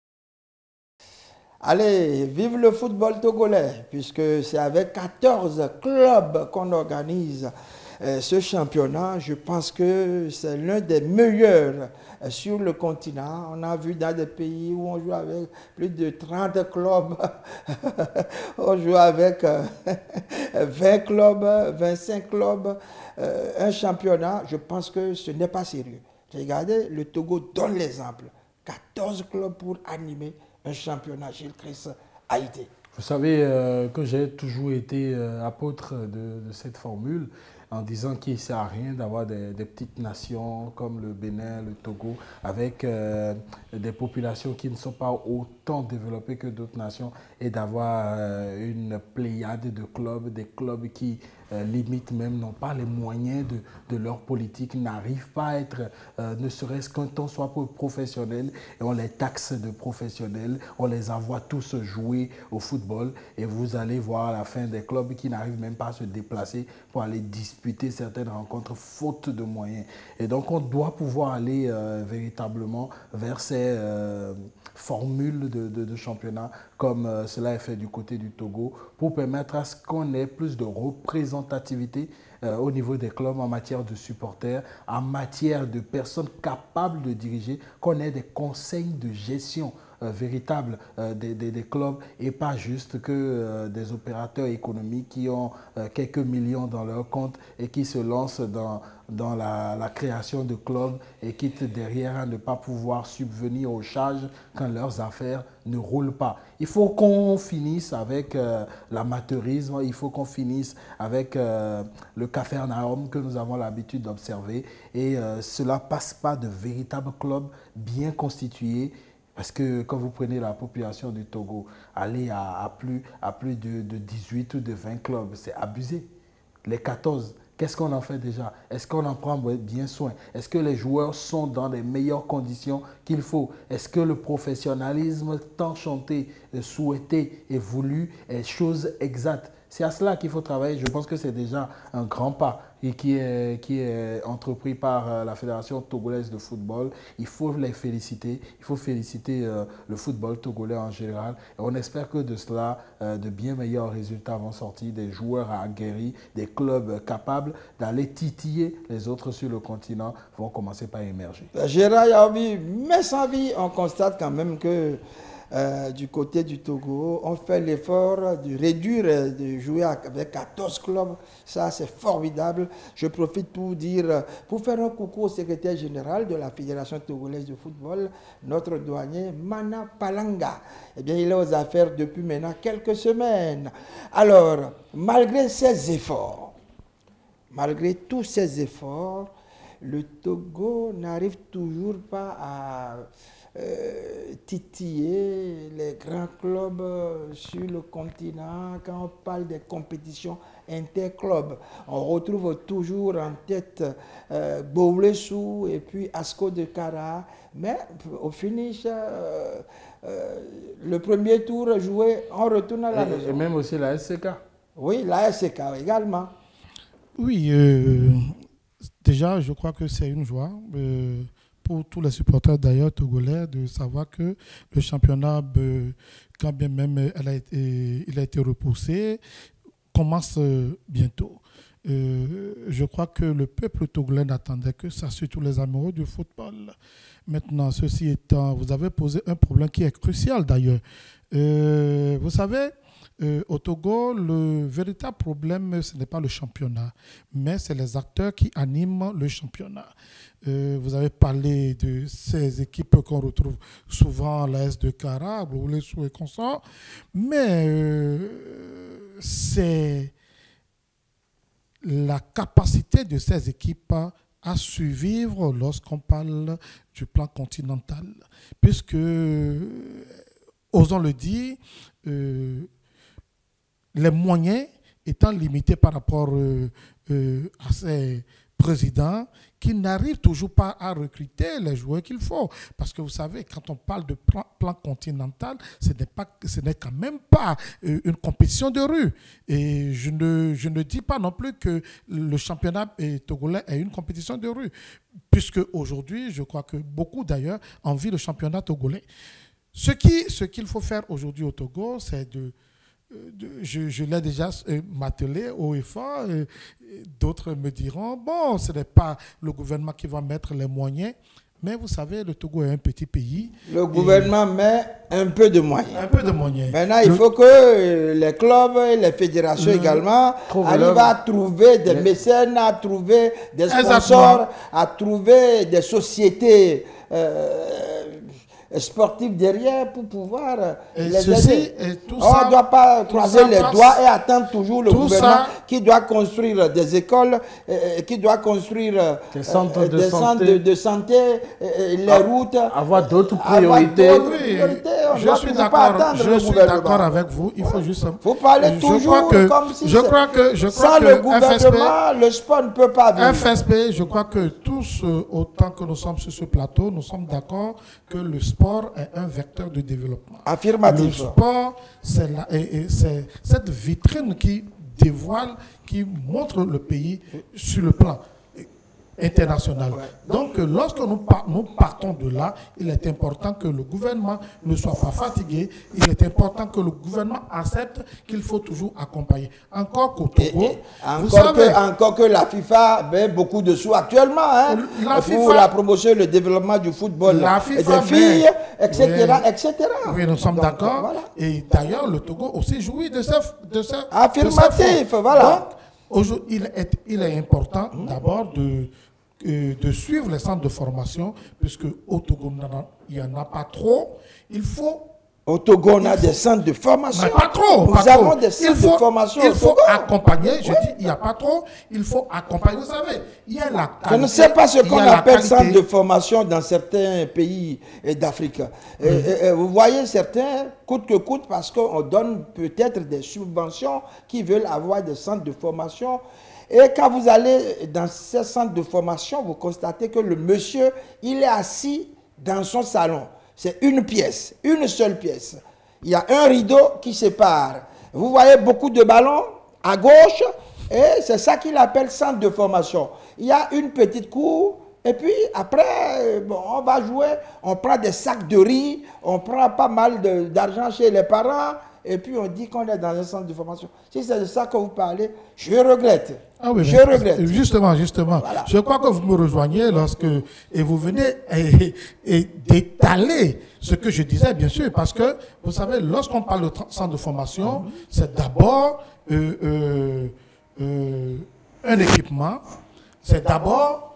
Allez, vive le football togolais, puisque c'est avec 14 clubs qu'on organise ce championnat. Je pense que c'est l'un des meilleurs sur le continent. On a vu dans des pays où on joue avec plus de 30 clubs, on joue avec 20 clubs, 25 clubs, un championnat. Je pense que ce n'est pas sérieux. Regardez, le Togo donne l'exemple. 14 clubs pour animer un championnat. Gilles Chris Haïti. Vous savez que j'ai toujours été apôtre de cette formule, en disant qu'il ne sert à rien d'avoir des petites nations comme le Bénin, le Togo, avec des populations qui ne sont pas autant développées que d'autres nations, et d'avoir une pléiade de clubs, des clubs qui limite même n'ont pas les moyens de leur politique, n'arrivent pas à être, ne serait-ce qu'un temps soit peu professionnels, et on les taxe de professionnels, on les envoie tous jouer au football, et vous allez voir à la fin des clubs qui n'arrivent même pas à se déplacer pour aller disputer certaines rencontres faute de moyens. Et donc on doit pouvoir aller véritablement vers ces formules de championnat comme cela est fait du côté du Togo, pour permettre à ce qu'on ait plus de représentativité au niveau des clubs en matière de supporters, en matière de personnes capables de diriger, qu'on ait des conseils de gestion véritables des clubs, et pas juste que des opérateurs économiques qui ont quelques millions dans leur compte et qui se lancent dans la création de clubs et quittent derrière à ne pas pouvoir subvenir aux charges quand leurs affaires ne roulent pas. Il faut qu'on finisse avec l'amateurisme, il faut qu'on finisse avec le capharnaüm que nous avons l'habitude d'observer, et cela passe pas de véritables clubs bien constitués. Parce que quand vous prenez la population du Togo, aller à plus de 18 ou de 20 clubs, c'est abusé. Les 14, qu'est-ce qu'on en fait déjà? Est-ce qu'on en prend bien soin? Est-ce que les joueurs sont dans les meilleures conditions qu'il faut? Est-ce que le professionnalisme tant chanté, souhaité et voulu est chose exacte? C'est à cela qu'il faut travailler. Je pense que c'est déjà un grand pas et qui est entrepris par la Fédération togolaise de football. Il faut les féliciter. Il faut féliciter le football togolais en général. Et on espère que de cela, de bien meilleurs résultats vont sortir, des joueurs aguerris, des clubs capables d'aller titiller les autres sur le continent vont commencer par émerger. Gérard Yaobi, mais sans vie, on constate quand même que du côté du Togo ont fait l'effort de réduire, de jouer avec 14 clubs. Ça, c'est formidable. Je profite pour dire, pour faire un coucou au secrétaire général de la Fédération togolaise de football, notre douanier Mana Palanga. Eh bien, il est aux affaires depuis maintenant quelques semaines. Alors, malgré ces efforts, malgré tous ces efforts, le Togo n'arrive toujours pas à titiller les grands clubs sur le continent. Quand on parle des compétitions interclubs, on retrouve toujours en tête Boulessou et puis Asco de Kara. Mais au finish, le premier tour joué, on retourne à la maison. Et même aussi la SCK. Oui, la SCK également. Oui, déjà, je crois que c'est une joie pour tous les supporters d'ailleurs togolais de savoir que le championnat, quand bien même il a été repoussé, commence bientôt. Je crois que le peuple togolais n'attendait que ça, surtout les amoureux du football. Maintenant, ceci étant, vous avez posé un problème qui est crucial d'ailleurs. Vous savez, au Togo, le véritable problème, ce n'est pas le championnat, mais c'est les acteurs qui animent le championnat. Vous avez parlé de ces équipes qu'on retrouve souvent, l'AS de Kara, Boulessou et consorts, mais c'est la capacité de ces équipes à survivre lorsqu'on parle du plan continental. Puisque, osons le dire, les moyens étant limités par rapport à ces présidents qui n'arrivent toujours pas à recruter les joueurs qu'il faut. Parce que vous savez, quand on parle de plan continental, ce n'est quand même pas une compétition de rue. Et je ne dis pas non plus que le championnat togolais est une compétition de rue. Puisque aujourd'hui, je crois que beaucoup d'ailleurs envient le championnat togolais. Ce qu'il faut faire aujourd'hui au Togo, c'est je l'ai déjà martelé haut et fort. D'autres me diront, bon, ce n'est pas le gouvernement qui va mettre les moyens. Mais vous savez, le Togo est un petit pays. Le gouvernement met un peu de moyens. Un peu de moyens. Maintenant, il faut que les clubs et les fédérations également arrivent à trouver des mécènes, à trouver des sponsors, à trouver des sociétés sportifs derrière pour pouvoir les aider. On ne doit pas croiser les doigts et attendre toujours le gouvernement qui doit construire des écoles, qui doit construire des centres de santé, les routes. Avoir d'autres priorités. Je suis d'accord avec vous. Il faut juste... Vous parlez toujours comme si sans le gouvernement, le sport ne peut pas vivre. FSP, je crois que tous, autant que nous sommes sur ce plateau, nous sommes d'accord que le sport est un vecteur de développement. Affirmatif. Le sport, c'est cette vitrine qui dévoile, qui montre le pays sur le plan international. Ouais. Donc, lorsque nous partons de là, il est important que le gouvernement ne soit pas fatigué. Il est important que le gouvernement accepte qu'il faut toujours accompagner. Encore qu'au Togo, encore que la FIFA met beaucoup de sous actuellement pour la promotion et le développement du football, la FIFA des filles, etc., etc. Oui, nous sommes d'accord. Voilà. Et d'ailleurs, le Togo aussi jouit de ce affirmatif. Voilà. Donc, il est important d'abord de suivre les centres de formation, puisque au Togo, il n'y en a pas trop. Au Togo, on a des centres de formation. Pas trop. Nous avons des centres de formation. Il faut accompagner. Je dis, il n'y a pas trop. Il faut accompagner. Vous savez, il y a la qualité. Je ne sais pas ce qu'on appelle centre de formation dans certains pays d'Afrique. Vous voyez, certains, coûte que coûte, parce qu'on donne peut-être des subventions qui veulent avoir des centres de formation. Et quand vous allez dans ces centres de formation, vous constatez que le monsieur, il est assis dans son salon. C'est une pièce, une seule pièce. Il y a un rideau qui sépare. Vous voyez beaucoup de ballons à gauche, et c'est ça qu'il appelle centre de formation. Il y a une petite cour, et puis après, on va jouer, on prend des sacs de riz, on prend pas mal d'argent chez les parents, et puis on dit qu'on est dans un centre de formation. Si c'est de ça que vous parlez, je regrette. Ah oui, je regrette. Justement. Voilà. Je crois que vous me rejoignez et vous venez et d'étaler ce que je disais, bien sûr, parce que, vous savez, lorsqu'on parle de centre de formation, c'est d'abord un équipement, c'est d'abord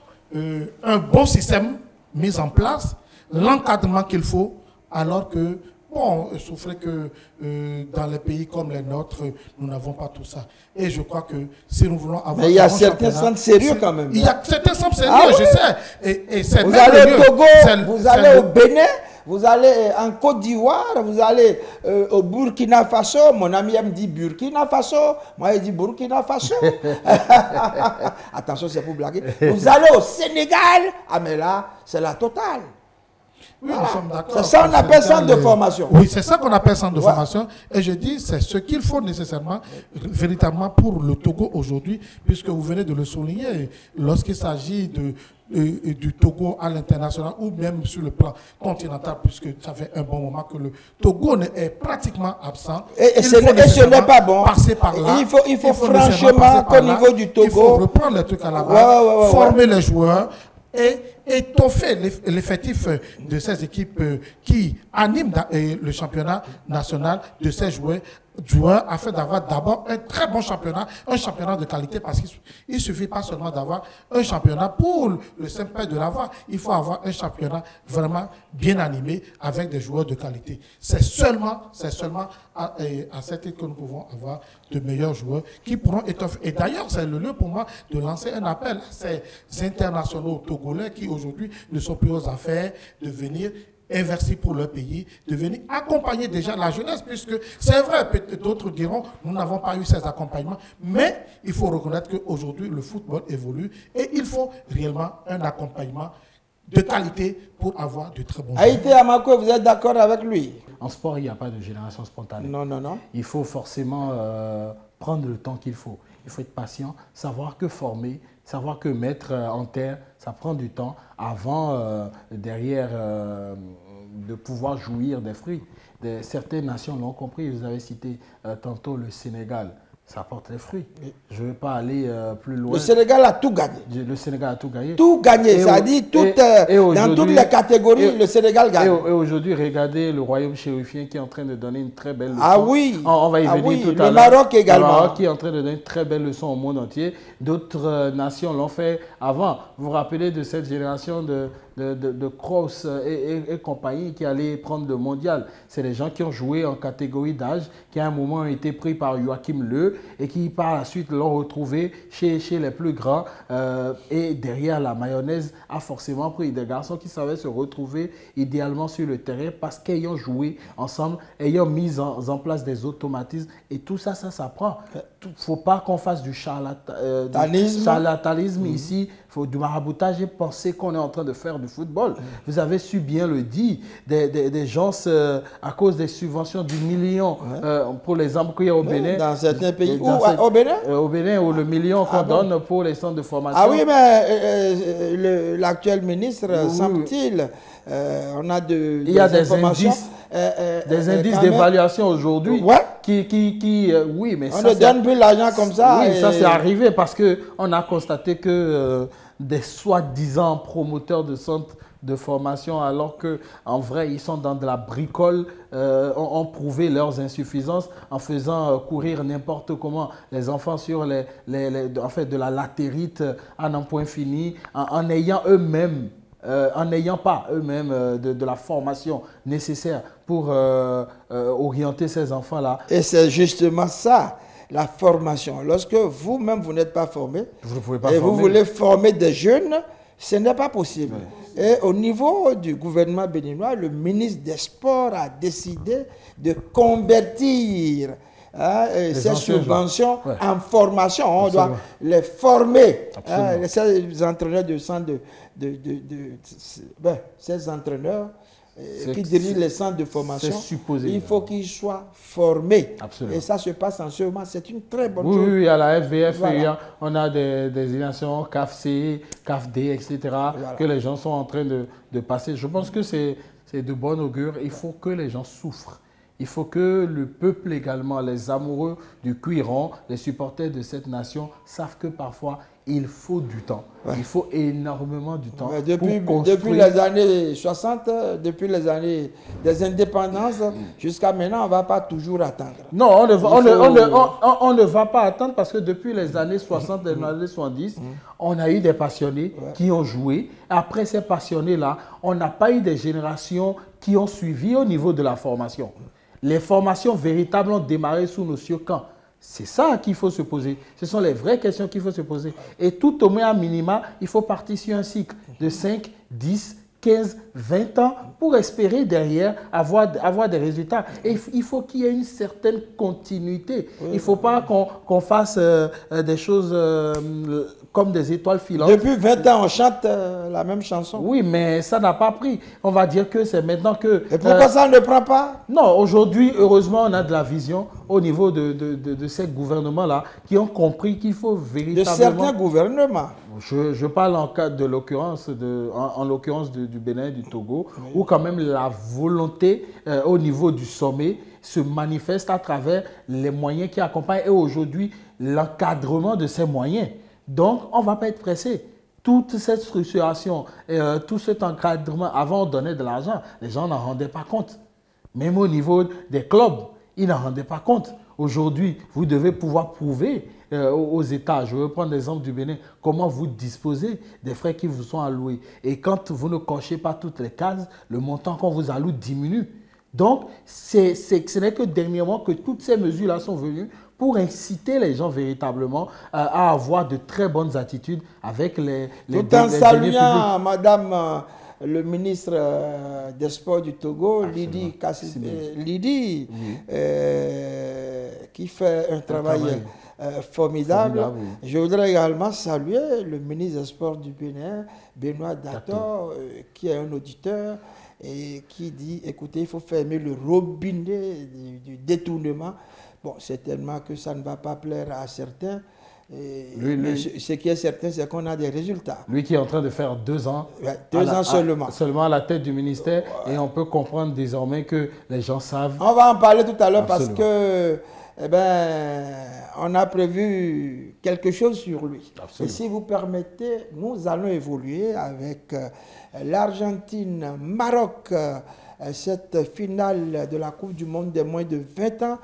un bon système mis en place, l'encadrement qu'il faut, alors que, bon, il souffrait que dans les pays comme les nôtres, nous n'avons pas tout ça. Et je crois que si nous voulons avoir... Mais il y a certains centres sérieux quand même. Il y a certains centres sérieux, Ah oui. je sais. Et c'est vous même allez mieux. au Togo, vous allez au Bénin, vous allez en Côte d'Ivoire, vous allez au Burkina Faso. Mon ami me dit Burkina Faso. Moi, il dit Burkina Faso. Attention, c'est pour blaguer. Vous allez au Sénégal. Ah, mais là, c'est la totale. Oui, nous sommes d'accord. C'est ça qu'on appelle centre de formation. Oui, c'est ça qu'on appelle centre de formation. Et je dis, c'est ce qu'il faut nécessairement, véritablement pour le Togo aujourd'hui, puisque vous venez de le souligner, lorsqu'il s'agit du Togo à l'international ou même sur le plan continental, puisque ça fait un bon moment que le Togo est pratiquement absent. Et ce n'est pas bon. Passer par là. Il faut franchement qu'au niveau du Togo, il faut reprendre les trucs à la base, former les joueurs et étoffer l'effectif de ces équipes qui animent le championnat national de ces joueurs afin d'avoir d'abord un très bon championnat, un championnat de qualité, parce qu'il ne suffit pas seulement d'avoir un championnat pour le simple fait de l'avoir, il faut avoir un championnat vraiment bien animé avec des joueurs de qualité. C'est seulement à cet titre que nous pouvons avoir de meilleurs joueurs qui pourront étoffer. Et d'ailleurs, c'est le lieu pour moi de lancer un appel à ces internationaux togolais qui aujourd'hui ne sont plus aux affaires de venir investir pour leur pays, de venir accompagner déjà la jeunesse, puisque c'est vrai, peut-être d'autres diront, nous n'avons pas eu ces accompagnements, mais il faut reconnaître qu'aujourd'hui, le football évolue et il faut réellement un accompagnement de qualité pour avoir de très bons joueurs. Haïté Amako, vous êtes d'accord avec lui? En sport, il n'y a pas de génération spontanée. Non. Il faut forcément prendre le temps qu'il faut. Il faut être patient, savoir que former, savoir que mettre en terre, ça prend du temps avant, derrière, de pouvoir jouir des fruits. Certaines nations l'ont compris. Vous avez cité tantôt le Sénégal. Ça porte les fruits. Je ne vais pas aller plus loin. Le Sénégal a tout gagné. Le Sénégal a tout gagné. Tout gagné. Ça dit, dans toutes les catégories, le Sénégal gagne. Et aujourd'hui, regardez le royaume chérifien qui est en train de donner une très belle leçon. Ah oui. On va y venir tout à l'heure. Le Maroc également. Le Maroc qui est en train de donner une très belle leçon au monde entier. D'autres nations l'ont fait avant. Vous vous rappelez de cette génération de Kroos et compagnie qui allaient prendre le mondial. C'est les gens qui ont joué en catégorie d'âge, qui à un moment ont été pris par Joachim Löw et qui par la suite l'ont retrouvé chez les plus grands. Et derrière, la mayonnaise a forcément pris des garçons qui savaient se retrouver idéalement sur le terrain parce qu'ayant joué ensemble, ayant mis en place des automatismes. Et tout ça, ça s'apprend. Il ne faut pas qu'on fasse du charlatanisme ici. Il faut du maraboutage et penser qu'on est en train de faire du football. Vous avez su bien le dire. Des gens, à cause des subventions du million, pour l'exemple qu'il y a au Bénin. Dans certains pays. Au Bénin? Au Bénin, où le million qu'on donne pour les centres de formation. Ah oui, mais l'actuel ministre, semble-t-il, on a il y a des indices. Des indices d'évaluation aujourd'hui oui, mais on ne donne plus l'argent comme ça. Oui, ça c'est arrivé parce qu'on a constaté que des soi-disant promoteurs de centres de formation, alors qu'en vrai, ils sont dans de la bricole, ont prouvé leurs insuffisances en faisant courir n'importe comment les enfants sur de la latérite à n'en point fini, en ayant eux-mêmes en n'ayant pas eux-mêmes de la formation nécessaire pour orienter ces enfants-là. Et c'est justement ça, la formation. Lorsque vous-même, vous n'êtes pas formé, vous voulez former des jeunes, ce n'est pas possible. Oui. Et au niveau du gouvernement béninois, le ministre des Sports a décidé de convertir ces subventions en formation. On doit les former. Ces entraîneurs de centre ces entraîneurs qui dirigent les centres de formation, il faut qu'ils soient formés. Absolument. Et ça se passe en ce moment. C'est une très bonne chose. Oui, à la FVF, on a des désignations CAFC, CAFD, etc. que les gens sont en train de passer. Je pense que c'est de bon augure. Il faut que les gens souffrent. Il faut que le peuple également, les amoureux du cuir rond, les supporters de cette nation savent que parfois, il faut du temps. Ouais. Il faut énormément du temps. Depuis les années 60, depuis les années des indépendances, jusqu'à maintenant, on ne va pas toujours attendre. Non, on ne va pas attendre parce que depuis les années 60 et les années 70, on a eu des passionnés qui ont joué. Après ces passionnés-là, on n'a pas eu des générations qui ont suivi au niveau de la formation. Les formations véritables ont démarré sous nos camps. C'est ça qu'il faut se poser. Ce sont les vraies questions qu'il faut se poser. Et tout au moins à minima, il faut partir sur un cycle de 5, 10, 15, 20 ans pour espérer derrière avoir des résultats. Et il faut qu'il y ait une certaine continuité. Il ne faut pas qu'on fasse des choses comme des étoiles filantes. Depuis 20 ans, on chante la même chanson. Oui, mais ça n'a pas pris. On va dire que c'est maintenant que... Et pourquoi ça ne prend pas? Non, aujourd'hui, heureusement, on a de la vision au niveau de ces gouvernements-là qui ont compris qu'il faut véritablement... De certains gouvernements. Je parle en cas de l'occurrence du Bénin, du Togo, où quand même la volonté au niveau du sommet se manifeste à travers les moyens qui accompagnent et aujourd'hui l'encadrement de ces moyens. Donc, on ne va pas être pressé. Toute cette structuration, tout cet encadrement, avant on donnait de l'argent, les gens n'en rendaient pas compte. Même au niveau des clubs, ils n'en rendaient pas compte. Aujourd'hui, vous devez pouvoir prouver aux États, je vais prendre l'exemple du Bénin, comment vous disposez des frais qui vous sont alloués. Et quand vous ne cochez pas toutes les cases, le montant qu'on vous alloue diminue. Donc, ce n'est que dernièrement que toutes ces mesures-là sont venues pour inciter les gens véritablement à avoir de très bonnes attitudes avec les tout en saluant Madame le ministre des Sports du Togo, Lydie Lydie, qui fait un travail formidable. Oui. Je voudrais également saluer le ministre des Sports du Bénin, Benoît Dator, qui est un auditeur et qui dit, écoutez, il faut fermer le robinet du détournement. Bon, c'est tellement que ça ne va pas plaire à certains. Ce qui est certain, c'est qu'on a des résultats. Lui qui est en train de faire 2 ans, seulement à la tête du ministère, et on peut comprendre désormais que les gens savent. On va en parler tout à l'heure parce que, on a prévu quelque chose sur lui. Absolument. Et si vous permettez, nous allons évoluer avec l'Argentine-Maroc, cette finale de la Coupe du Monde des moins de 20 ans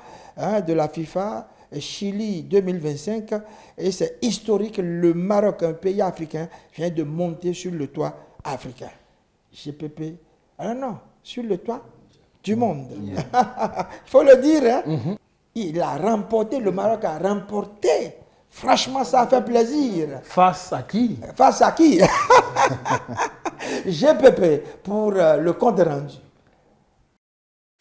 de la FIFA. Chili 2025, et c'est historique, le Maroc, un pays africain, vient de monter sur le toit africain. GPP, non, sur le toit du monde. Il faut le dire, hein? Il a remporté, le Maroc a remporté. Franchement, ça a fait plaisir. Face à qui? Face à qui? GPP pour le compte rendu.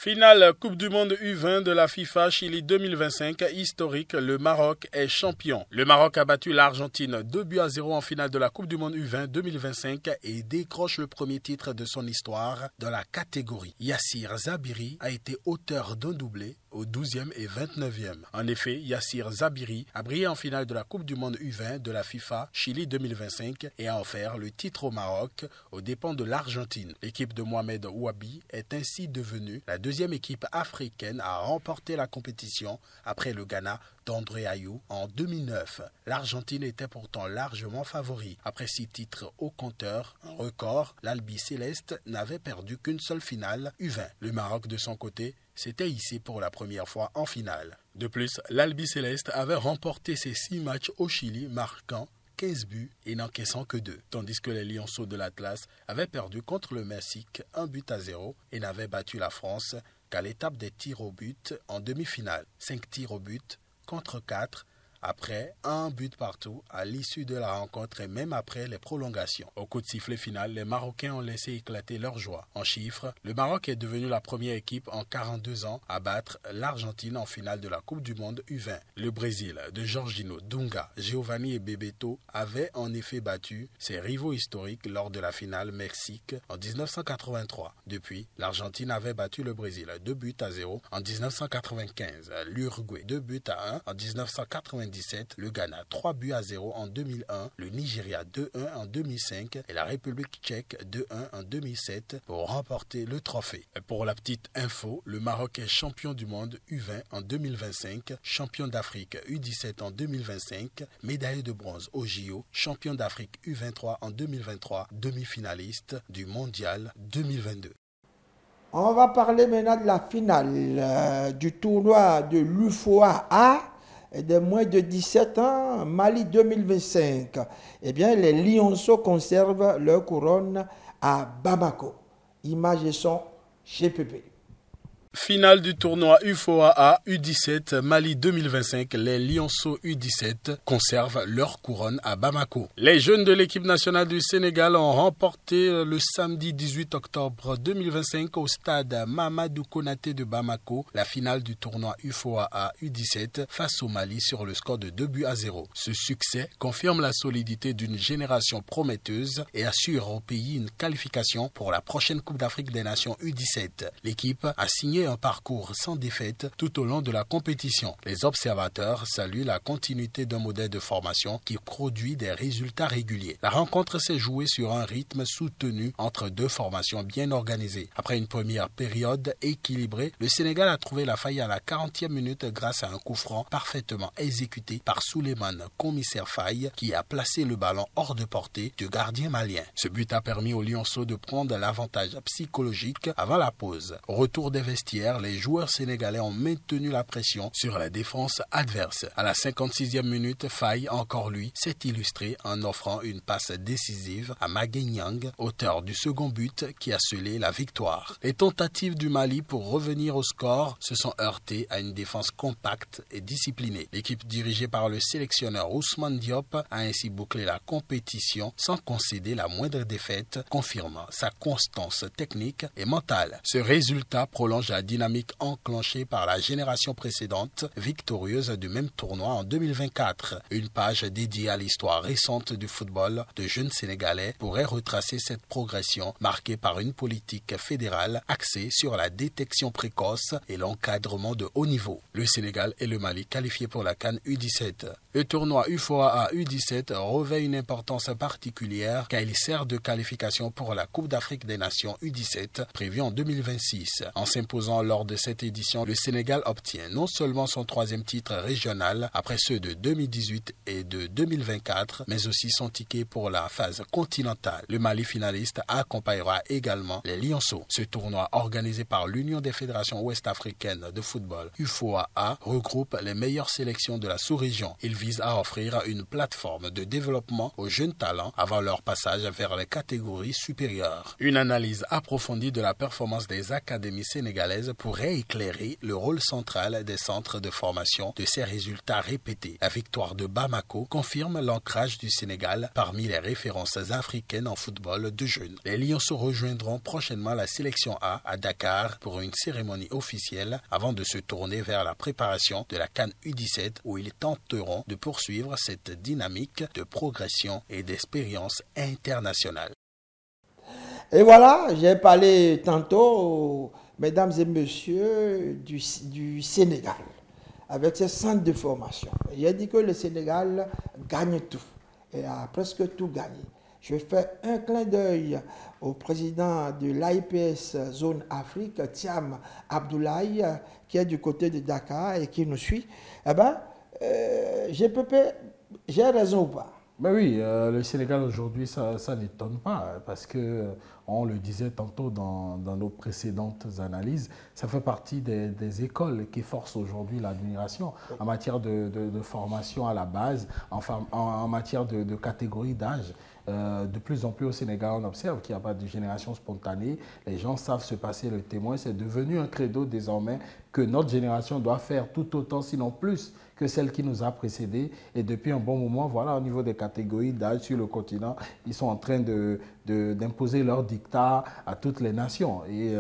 Finale Coupe du Monde U20 de la FIFA Chili 2025, historique, le Maroc est champion. Le Maroc a battu l'Argentine 2-0 en finale de la Coupe du Monde U20 2025 et décroche le premier titre de son histoire dans la catégorie. Yassir Zabiri a été auteur d'un doublé au 12e et 29e. En effet, Yassir Zabiri a brillé en finale de la Coupe du Monde U20 de la FIFA Chili 2025 et a offert le titre au Maroc aux dépens de l'Argentine. L'équipe de Mohamed Ouabi est ainsi devenue la deuxième équipe africaine à remporter la compétition après le Ghana d'André Ayou en 2009. L'Argentine était pourtant largement favori. Après 6 titres au compteur, un record, l'Albi Céleste n'avait perdu qu'une seule finale U20. Le Maroc, de son côté, s'était hissé pour la première fois en finale. De plus, l'Albi Céleste avait remporté ses 6 matchs au Chili, marquant 15 buts et n'encaissant que 2, tandis que les Lionceaux de l'Atlas avaient perdu contre le Mexique 1-0 et n'avaient battu la France qu'à l'étape des tirs au but en demi-finale. 5 tirs au but contre 4, après 1 but partout à l'issue de la rencontre et même après les prolongations. Au coup de sifflet final, les Marocains ont laissé éclater leur joie. En chiffres, le Maroc est devenu la première équipe en 42 ans à battre l'Argentine en finale de la Coupe du Monde U20. Le Brésil de Jorginho, Dunga, Giovanni et Bebeto avaient en effet battu ses rivaux historiques lors de la finale Mexique en 1983. Depuis, l'Argentine avait battu le Brésil 2-0 en 1995, l'Uruguay 2-1 en 1990 1997, le Ghana 3-0 en 2001, le Nigeria 2-1 en 2005 et la République tchèque 2-1 en 2007 pour remporter le trophée. Pour la petite info, le Maroc est champion du monde U20 en 2025, champion d'Afrique U17 en 2025, médaillé de bronze au JO, champion d'Afrique U23 en 2023, demi-finaliste du mondial 2022. On va parler maintenant de la finale du tournoi de l'UFOA A des moins de 17 ans, Mali 2025. Eh bien, les Lionceaux conservent leur couronne à Bamako. Images et son GPP. Finale du tournoi UFOA U17 Mali 2025, les Lionceaux U17 conservent leur couronne à Bamako. Les jeunes de l'équipe nationale du Sénégal ont remporté le samedi 18 octobre 2025 au stade Mamadou Konaté de Bamako la finale du tournoi UFOA U17 face au Mali sur le score de 2-0. Ce succès confirme la solidité d'une génération prometteuse et assure au pays une qualification pour la prochaine Coupe d'Afrique des Nations U17. L'équipe a signé un parcours sans défaite tout au long de la compétition. Les observateurs saluent la continuité d'un modèle de formation qui produit des résultats réguliers. La rencontre s'est jouée sur un rythme soutenu entre deux formations bien organisées. Après une première période équilibrée, le Sénégal a trouvé la faille à la 40e minute grâce à un coup franc parfaitement exécuté par Souleymane Commissaire Faye qui a placé le ballon hors de portée du gardien malien. Ce but a permis aux Lionceaux de prendre l'avantage psychologique avant la pause. Au retour des vestiaires, les joueurs sénégalais ont maintenu la pression sur la défense adverse. À la 56e minute, Faye, encore lui, s'est illustré en offrant une passe décisive à Magué Niang, auteur du second but qui a scellé la victoire. Les tentatives du Mali pour revenir au score se sont heurtées à une défense compacte et disciplinée. L'équipe dirigée par le sélectionneur Ousmane Diop a ainsi bouclé la compétition sans concéder la moindre défaite, confirmant sa constance technique et mentale. Ce résultat prolonge la dynamique enclenchée par la génération précédente, victorieuse du même tournoi en 2024. Une page dédiée à l'histoire récente du football de jeunes Sénégalais pourrait retracer cette progression marquée par une politique fédérale axée sur la détection précoce et l'encadrement de haut niveau. Le Sénégal et le Mali qualifiés pour la CAN U17. Le tournoi UFOA U17 revêt une importance particulière car il sert de qualification pour la Coupe d'Afrique des Nations U17 prévue en 2026. En s'imposant lors de cette édition, le Sénégal obtient non seulement son 3e titre régional après ceux de 2018 et de 2024, mais aussi son ticket pour la phase continentale. Le Mali finaliste accompagnera également les Lionceaux. Ce tournoi organisé par l'Union des fédérations ouest-africaines de football, UFOA, regroupe les meilleures sélections de la sous-région. Il vise à offrir une plateforme de développement aux jeunes talents avant leur passage vers les catégories supérieures. Une analyse approfondie de la performance des académies sénégalaises pourrait éclairer le rôle central des centres de formation de ces résultats répétés. La victoire de Bamako confirme l'ancrage du Sénégal parmi les références africaines en football de jeunes. Les Lionceaux rejoindront prochainement la sélection A à Dakar pour une cérémonie officielle avant de se tourner vers la préparation de la CAN U17 où ils tenteront de poursuivre cette dynamique de progression et d'expérience internationale. Et voilà, j'ai parlé tantôt, mesdames et messieurs, du Sénégal, avec ses centres de formation. J'ai dit que le Sénégal gagne tout, et a presque tout gagné. Je fais un clin d'œil au président de l'AIPS Zone Afrique, Thiam Abdoulaye, qui est du côté de Dakar et qui nous suit. Eh bien, j'ai raison ou pas? Ben oui, le Sénégal aujourd'hui, ça n'étonne pas, parce que, on le disait tantôt dans nos précédentes analyses, ça fait partie des écoles qui forcent aujourd'hui l'admiration en matière de formation à la base, en matière de catégorie d'âge. De plus en plus au Sénégal, on observe qu'il n'y a pas de génération spontanée. Les gens savent se passer le témoin. C'est devenu un credo désormais que notre génération doit faire tout autant, sinon plus, que celle qui nous a précédés. Et depuis un bon moment, voilà, au niveau des catégories d'âge sur le continent, ils sont en train d'imposer leur dictat à toutes les nations. Et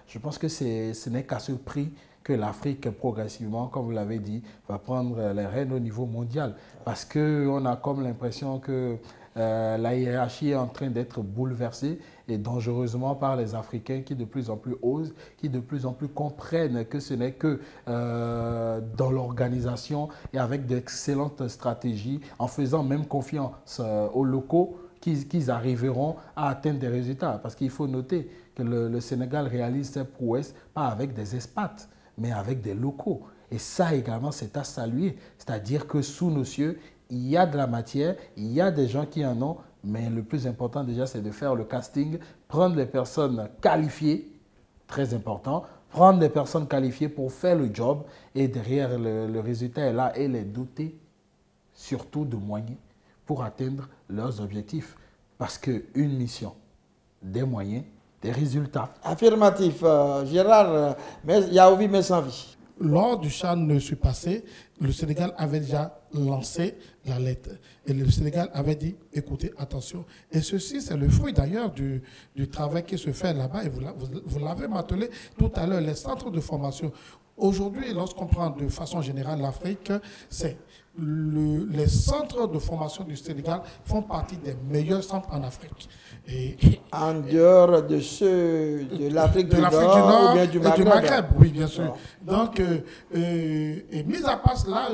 je pense que ce n'est qu'à ce prix que l'Afrique, progressivement, comme vous l'avez dit, va prendre les rênes au niveau mondial. Parce qu'on a comme l'impression que la hiérarchie est en train d'être bouleversée et dangereusement par les Africains qui de plus en plus osent, qui de plus en plus comprennent que ce n'est que dans l'organisation et avec d'excellentes stratégies, en faisant même confiance aux locaux, qu'ils arriveront à atteindre des résultats. Parce qu'il faut noter que le Sénégal réalise ses prouesses pas avec des expats, mais avec des locaux. Et ça également, c'est à saluer. C'est-à-dire que sous nos cieux, il y a de la matière, il y a des gens qui en ont, mais le plus important déjà, c'est de faire le casting, prendre les personnes qualifiées, très important, prendre des personnes qualifiées pour faire le job, et derrière, le résultat est là, et les doter surtout de moyens pour atteindre leurs objectifs. Parce qu'une mission, des moyens, des résultats. Affirmatif, Gérard, mais il y a envie, mais sans vie. Lors du CHAN passé, le Sénégal avait déjà lancé la lettre. Et le Sénégal avait dit, écoutez, attention. Et ceci, c'est le fruit d'ailleurs du travail qui se fait là-bas. Et vous l'avez martelé tout à l'heure, les centres de formation. Aujourd'hui, lorsqu'on prend de façon générale l'Afrique, c'est les centres de formation du Sénégal font partie des meilleurs centres en Afrique. En dehors de ceux de l'Afrique du Nord ou bien du Maghreb. Oui, bien sûr. Donc, et mis à part cela,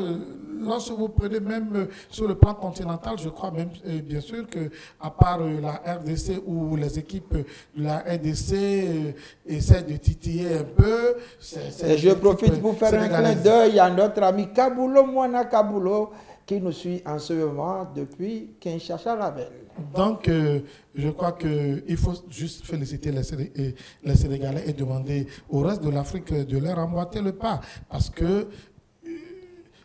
lorsque vous prenez même sur le plan continental, je crois même, bien sûr, qu'à part la RDC où les équipes de la RDC essaient de titiller un peu. Et je profite pour faire un clin d'œil à notre ami Kaboulo Mouana Kaboulo qui nous suit en ce moment depuis Kinshasa-Ravel. Donc, je crois qu'il faut juste féliciter les Sénégalais et demander au reste de l'Afrique de leur emboîter le pas. Parce que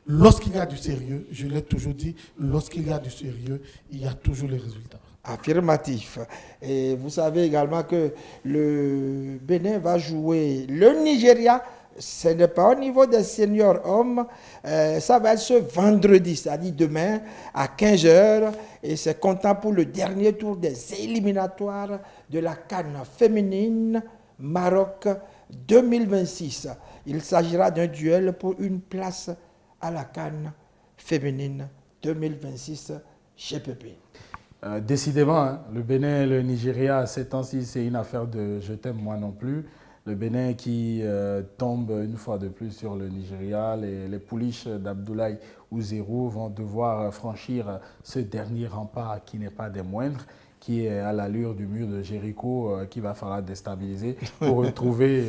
lorsqu'il y a du sérieux, je l'ai toujours dit, lorsqu'il y a du sérieux, il y a toujours les résultats. Affirmatif. Et vous savez également que le Bénin va jouer le Nigeria. Ce n'est pas au niveau des seniors hommes. Ça va être ce vendredi, c'est-à-dire demain à 15h. Et c'est comptant pour le dernier tour des éliminatoires de la CAN féminine Maroc 2026. Il s'agira d'un duel pour une place à la CAN féminine 2026 GPP. Décidément, hein, le Bénin et le Nigeria, à ces temps-ci, c'est une affaire de je t'aime moi non plus. Le Bénin qui tombe une fois de plus sur le Nigeria. Les pouliches d'Abdoulaye Ouzérou vont devoir franchir ce dernier rempart qui n'est pas des moindres, qui est à l'allure du mur de Jéricho, qu'il va falloir déstabiliser pour retrouver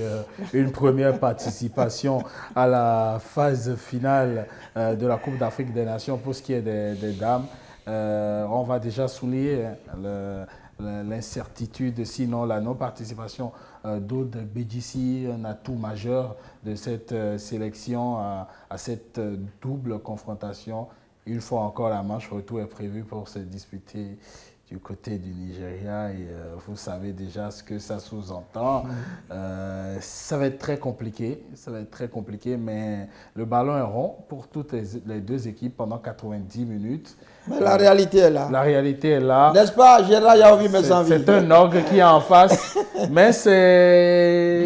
une première participation à la phase finale de la Coupe d'Afrique des Nations pour ce qui est des dames. On va déjà souligner l'incertitude, sinon la non-participation d'Aude Bédissi, un atout majeur de cette sélection à cette double confrontation. Une fois encore, la manche retour est prévue pour se disputer du côté du Nigeria et vous savez déjà ce que ça sous-entend. Ça va être très compliqué, mais le ballon est rond pour toutes les deux équipes pendant 90 minutes. Mais la réalité est là. La réalité est là. N'est-ce pas, Gérard Yaoui Messanvi? C'est un orgue qui est en face, mais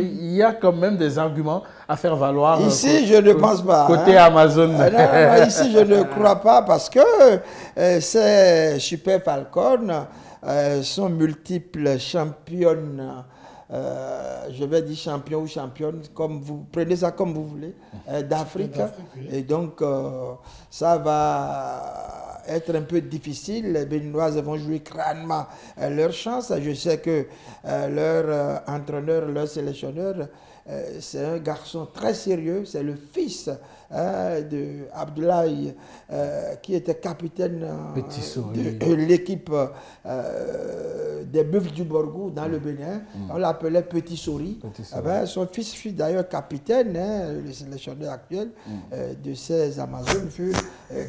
il y a quand même des arguments à faire valoir. Ici, je ne pense pas. Côté Amazon. Non, ici, je ne crois pas parce que ces Super Falcons sont multiples championnes. Je vais dire champion ou championne, comme vous prenez ça comme vous voulez, d'Afrique. Oui. Et donc, ça va être un peu difficile. Les Béninoises vont jouer crânement leur chance. Je sais que leur entraîneur, leur sélectionneur, c'est un garçon très sérieux. C'est le fils de Abdoulaye, qui était capitaine de l'équipe des Bœufs du Borgou dans le Bénin. On l'appelait Petit Sori. Son fils fut d'ailleurs capitaine, le sélectionneur actuel de ces Amazones fut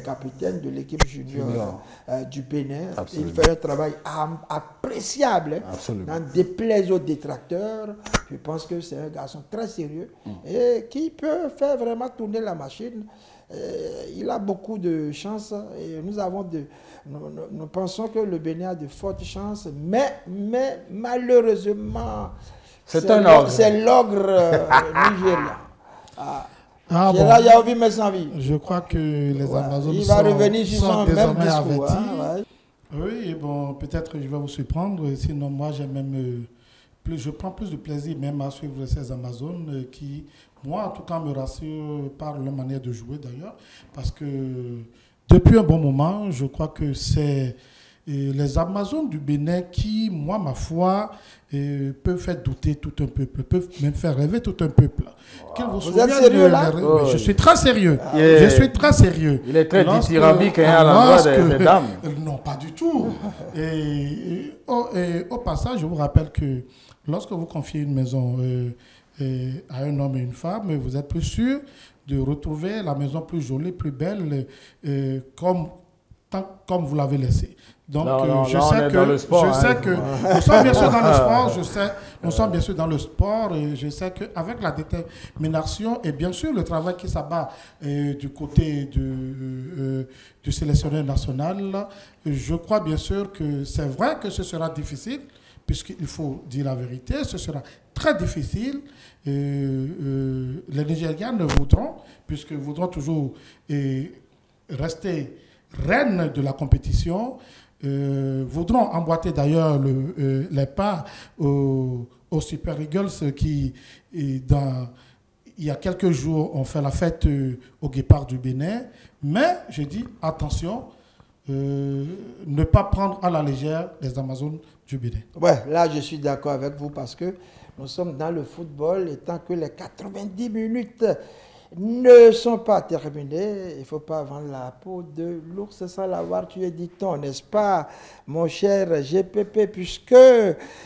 capitaine de l'équipe junior du Bénin. Il fait un travail appréciable dans déplaise aux détracteurs. Je pense que c'est un garçon très sérieux et qui peut faire vraiment tourner la machine. Il a beaucoup de chance et nous pensons que le Bénin a de fortes chances, mais malheureusement, c'est l'ogre nigérien. Gérard Yaoui Messanvi. Je crois que les Amazones il va revenir sur son même discours. Oui, bon, peut-être que je vais vous surprendre. Sinon, moi, j'ai même je prends plus de plaisir même à suivre ces Amazones qui, moi, en tout cas, me rassurent par leur manière de jouer d'ailleurs. Parce que depuis un bon moment, je crois que c'est les Amazones du Bénin qui, moi, ma foi, peuvent faire douter tout un peuple, peuvent même faire rêver tout un peuple. Wow. Vous êtes sérieux là? Je suis très sérieux. Je suis très sérieux. Il est très dithyrambique à l'endroit des dames. Non, pas du tout. Et au passage, je vous rappelle que lorsque vous confiez une maison à un homme et une femme, vous êtes plus sûr de retrouver la maison plus jolie, plus belle, comme vous l'avez laissée. Donc, je sais que nous sommes bien sûr dans le sport. Nous sommes bien sûr dans le sport. Et je sais qu'avec la détermination et bien sûr le travail qui s'abat du côté du sélectionneur national, je crois bien sûr que c'est vrai que ce sera difficile, puisqu'il faut dire la vérité, ce sera très difficile. Les Nigériens ne voudront, puisqu'ils voudront toujours rester reines de la compétition, voudront emboîter d'ailleurs les pas aux Super Eagles qui, il y a quelques jours, ont fait la fête au Guépard du Bénin. Mais je dis, attention, ne pas prendre à la légère les Amazones du Bénin. Ouais, là je suis d'accord avec vous parce que nous sommes dans le football et tant que les 90 minutes ne sont pas terminées, il ne faut pas vendre la peau de l'ours sans l'avoir tué, dit-on, n'est-ce pas, mon cher GPP, puisque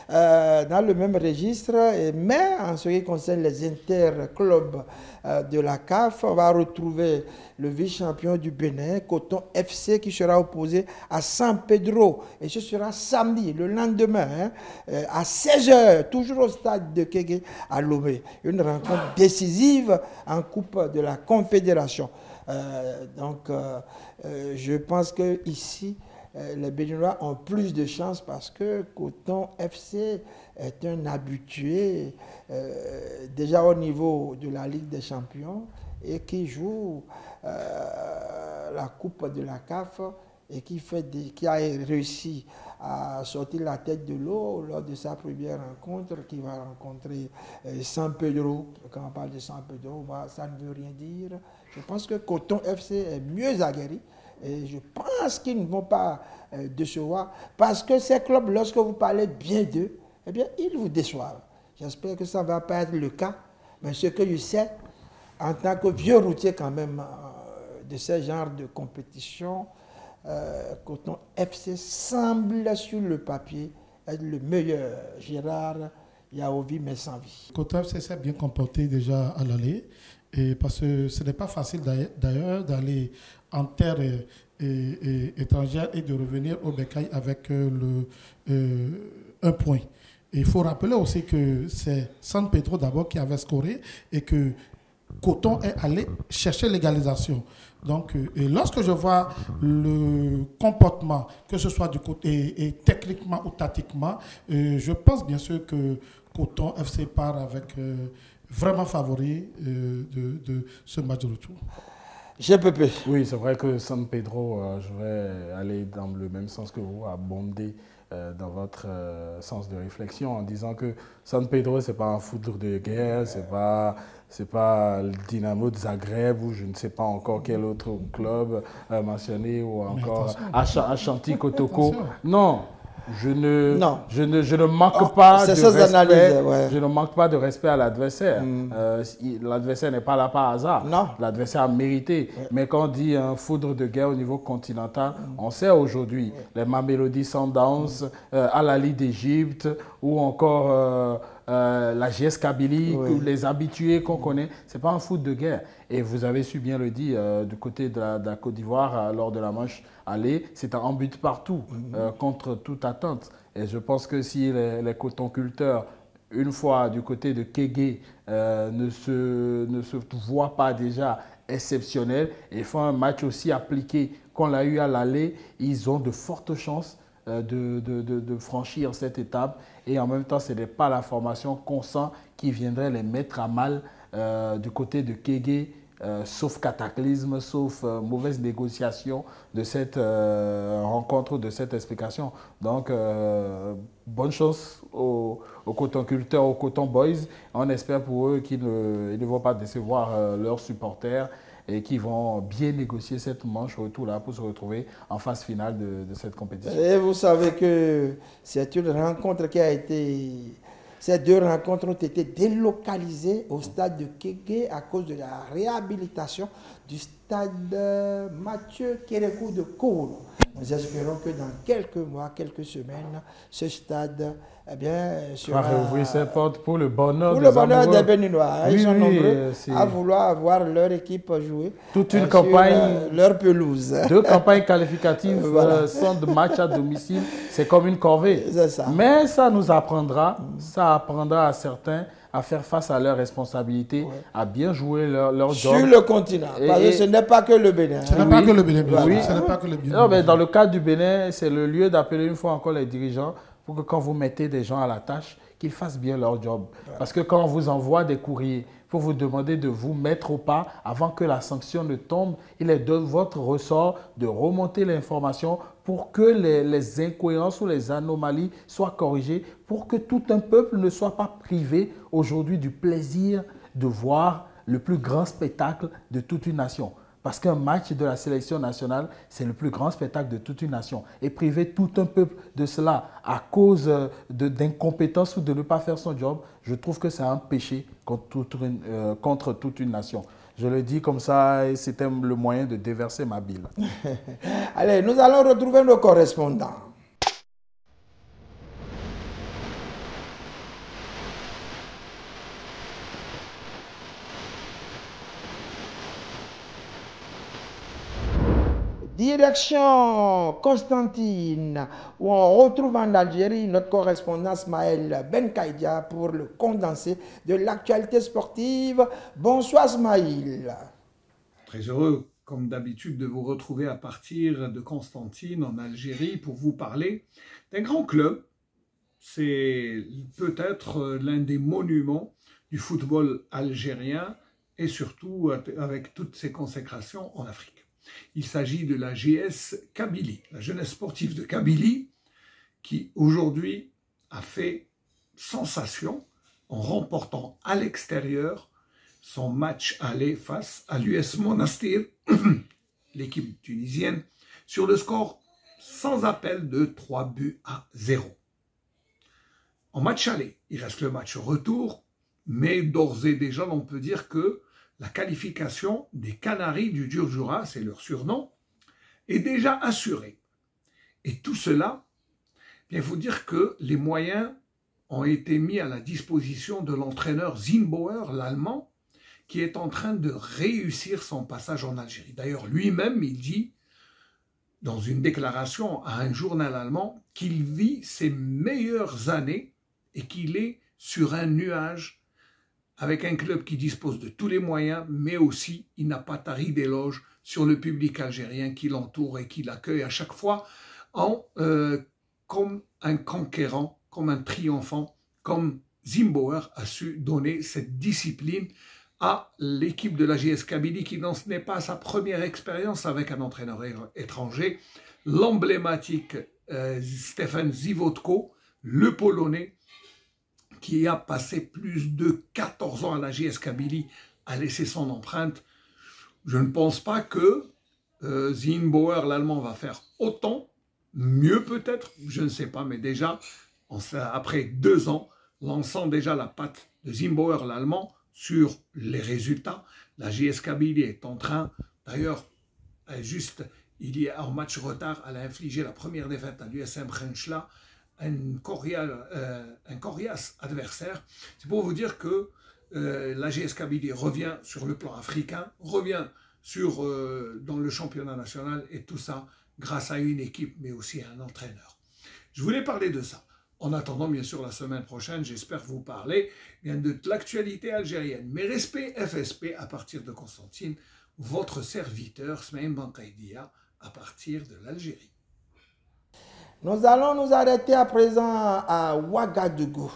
dans le même registre, mais en ce qui concerne les interclubs de la CAF, on va retrouver le vice-champion du Bénin, Coton FC, qui sera opposé à San Pedro. Et ce sera samedi, le lendemain, à 16h, toujours au stade de Kégué à Lomé. Une rencontre décisive en Coupe de la Confédération. Je pense qu'ici, les Béninois ont plus de chance parce que Coton FC est un habitué déjà au niveau de la Ligue des Champions et qui joue la Coupe de la CAF et qui a réussi à sortir la tête de l'eau lors de sa première rencontre, qui va rencontrer San Pedro. Quand on parle de San Pedro, ça ne veut rien dire. Je pense que Coton FC est mieux aguerri et je pense qu'ils ne vont pas décevoir parce que ces clubs, lorsque vous parlez bien d'eux, eh bien, ils vous déçoivent. J'espère que ça ne va pas être le cas, mais ce que je sais, en tant que vieux routier quand même de ce genre de compétition, Coton FC semble sur le papier être le meilleur. Gérard Yaovi, mais sans vie. Coton FC s'est bien comporté déjà à l'aller, parce que ce n'est pas facile d'ailleurs d'aller en terre étrangère et de revenir au Bécaye avec un point. Et il faut rappeler aussi que c'est San Pedro d'abord qui avait scoré et que Coton est allé chercher l'égalisation. Donc, et lorsque je vois le comportement, que ce soit du côté et techniquement ou tactiquement, je pense bien sûr que Coton FC part avec vraiment favori de ce match de retour. GPP. Oui, c'est vrai que San Pedro, je vais aller dans le même sens que vous, abonder dans votre sens de réflexion en disant que San Pedro, ce n'est pas un foudre de guerre, c'est pas le Dynamo de Zagreb ou je ne sais pas encore quel autre club mentionné ou encore Ashanti Kotoko. Non. Je ne manque pas de respect. Ouais. Je ne manque pas de respect à l'adversaire. L'adversaire n'est pas là par hasard. L'adversaire a mérité. Ouais. Mais quand on dit un foudre de guerre au niveau continental, on sait aujourd'hui les Mamelodi Sundowns, Al Ahly d'Égypte ou encore la GS Kabylie, les habitués qu'on connaît, ce n'est pas un foot de guerre. Et vous avez su bien le dire, du côté de la Côte d'Ivoire, lors de la manche aller, c'est un but partout, contre toute attente. Et je pense que si les cotonculteurs, une fois du côté de Kégué, ne se voient pas déjà exceptionnels et font un match aussi appliqué qu'on l'a eu à l'aller, ils ont de fortes chances de franchir cette étape. Et en même temps, ce n'est pas la formation qu'on sent qui viendrait les mettre à mal du côté de Kégué sauf cataclysme, sauf mauvaise négociation de cette rencontre, de cette explication. Donc, bonne chance aux cotonculteurs, aux Coton Boys. On espère pour eux qu'ils ne vont pas décevoir leurs supporters et qui vont bien négocier cette manche retour-là pour se retrouver en phase finale de cette compétition. Et vous savez que c'est une rencontre qui a été... Ces deux rencontres ont été délocalisées au stade de Kégué à cause de la réhabilitation du stade Mathieu Kérékou de Koro. Nous espérons que dans quelques mois, quelques semaines, ce stade sera réouvrir ses portes pour le bonheur des Béninois. Ils sont nombreux à vouloir avoir leur équipe jouer. Toute une campagne, leur pelouse. 2 campagnes qualificatives sans de match à domicile, c'est comme une corvée. C'est ça. Mais ça nous apprendra, ça apprendra à certains à faire face à leurs responsabilités, à bien jouer leur job. Sur le continent, parce que ce n'est pas que le Bénin. Ce n'est pas que le Bénin, ce n'est pas que le Bénin. Non, mais dans le cadre du Bénin, c'est le lieu d'appeler une fois encore les dirigeants pour que quand vous mettez des gens à la tâche, qu'ils fassent bien leur job. Parce que quand on vous envoie des courriers pour vous demander de vous mettre au pas avant que la sanction ne tombe, il est de votre ressort de remonter l'information pour que les incohérences ou les anomalies soient corrigées, pour que tout un peuple ne soit pas privé aujourd'hui du plaisir de voir le plus grand spectacle de toute une nation. Parce qu'un match de la sélection nationale, c'est le plus grand spectacle de toute une nation. Et priver tout un peuple de cela à cause d'incompétence ou de ne pas faire son job, je trouve que c'est un péché contre toute une nation. Je le dis comme ça, et c'était le moyen de déverser ma bile. Allez, nous allons retrouver nos correspondants. Direction Constantine, où on retrouve en Algérie notre correspondant Smaël Benkaïdia pour le condensé de l'actualité sportive. Bonsoir Smaïl. Très heureux, comme d'habitude, de vous retrouver à partir de Constantine en Algérie pour vous parler d'un grand club. C'est peut-être l'un des monuments du football algérien et surtout avec toutes ses consécrations en Afrique. Il s'agit de la JS Kabylie, la jeunesse sportive de Kabylie, qui aujourd'hui a fait sensation en remportant à l'extérieur son match aller face à l'US Monastir, l'équipe tunisienne, sur le score sans appel de 3-0. En match aller, il reste le match retour, mais d'ores et déjà, on peut dire que la qualification des Canaries du Djurdjura, c'est leur surnom, est déjà assurée. Et tout cela, il faut dire que les moyens ont été mis à la disposition de l'entraîneur Zinnbauer, l'Allemand, qui est en train de réussir son passage en Algérie. D'ailleurs, lui-même, il dit, dans une déclaration à un journal allemand, qu'il vit ses meilleures années et qu'il est sur un nuage avec un club qui dispose de tous les moyens, mais aussi il n'a pas tari d'éloges sur le public algérien qui l'entoure et qui l'accueille à chaque fois comme un conquérant, comme un triomphant, comme Zinnbauer a su donner cette discipline à l'équipe de la JS Kabylie qui n'en n'est pas à sa première expérience avec un entraîneur étranger, l'emblématique Stefan Zivotko, le Polonais, qui a passé plus de 14 ans à la JS Kabylie, a laissé son empreinte. Je ne pense pas que Zinnbauer, l'Allemand, va faire autant, mieux peut-être, je ne sais pas, mais déjà, après 2 ans, lançant déjà la patte de Zinnbauer, l'Allemand, sur les résultats. La JS Kabylie est en train, d'ailleurs, juste, il y a en match retard, elle a infligé la première défaite à l'USM Renchla, un coriace adversaire. C'est pour vous dire que la JS Kabylie revient sur le plan africain, revient dans le championnat national, et tout ça grâce à une équipe, mais aussi à un entraîneur. Je voulais parler de ça. En attendant, bien sûr, la semaine prochaine, j'espère vous parler bien de l'actualité algérienne. Mais respect FSP à partir de Constantine, votre serviteur Smaël Benkaïdia à partir de l'Algérie. Nous allons nous arrêter à présent à Ouagadougou.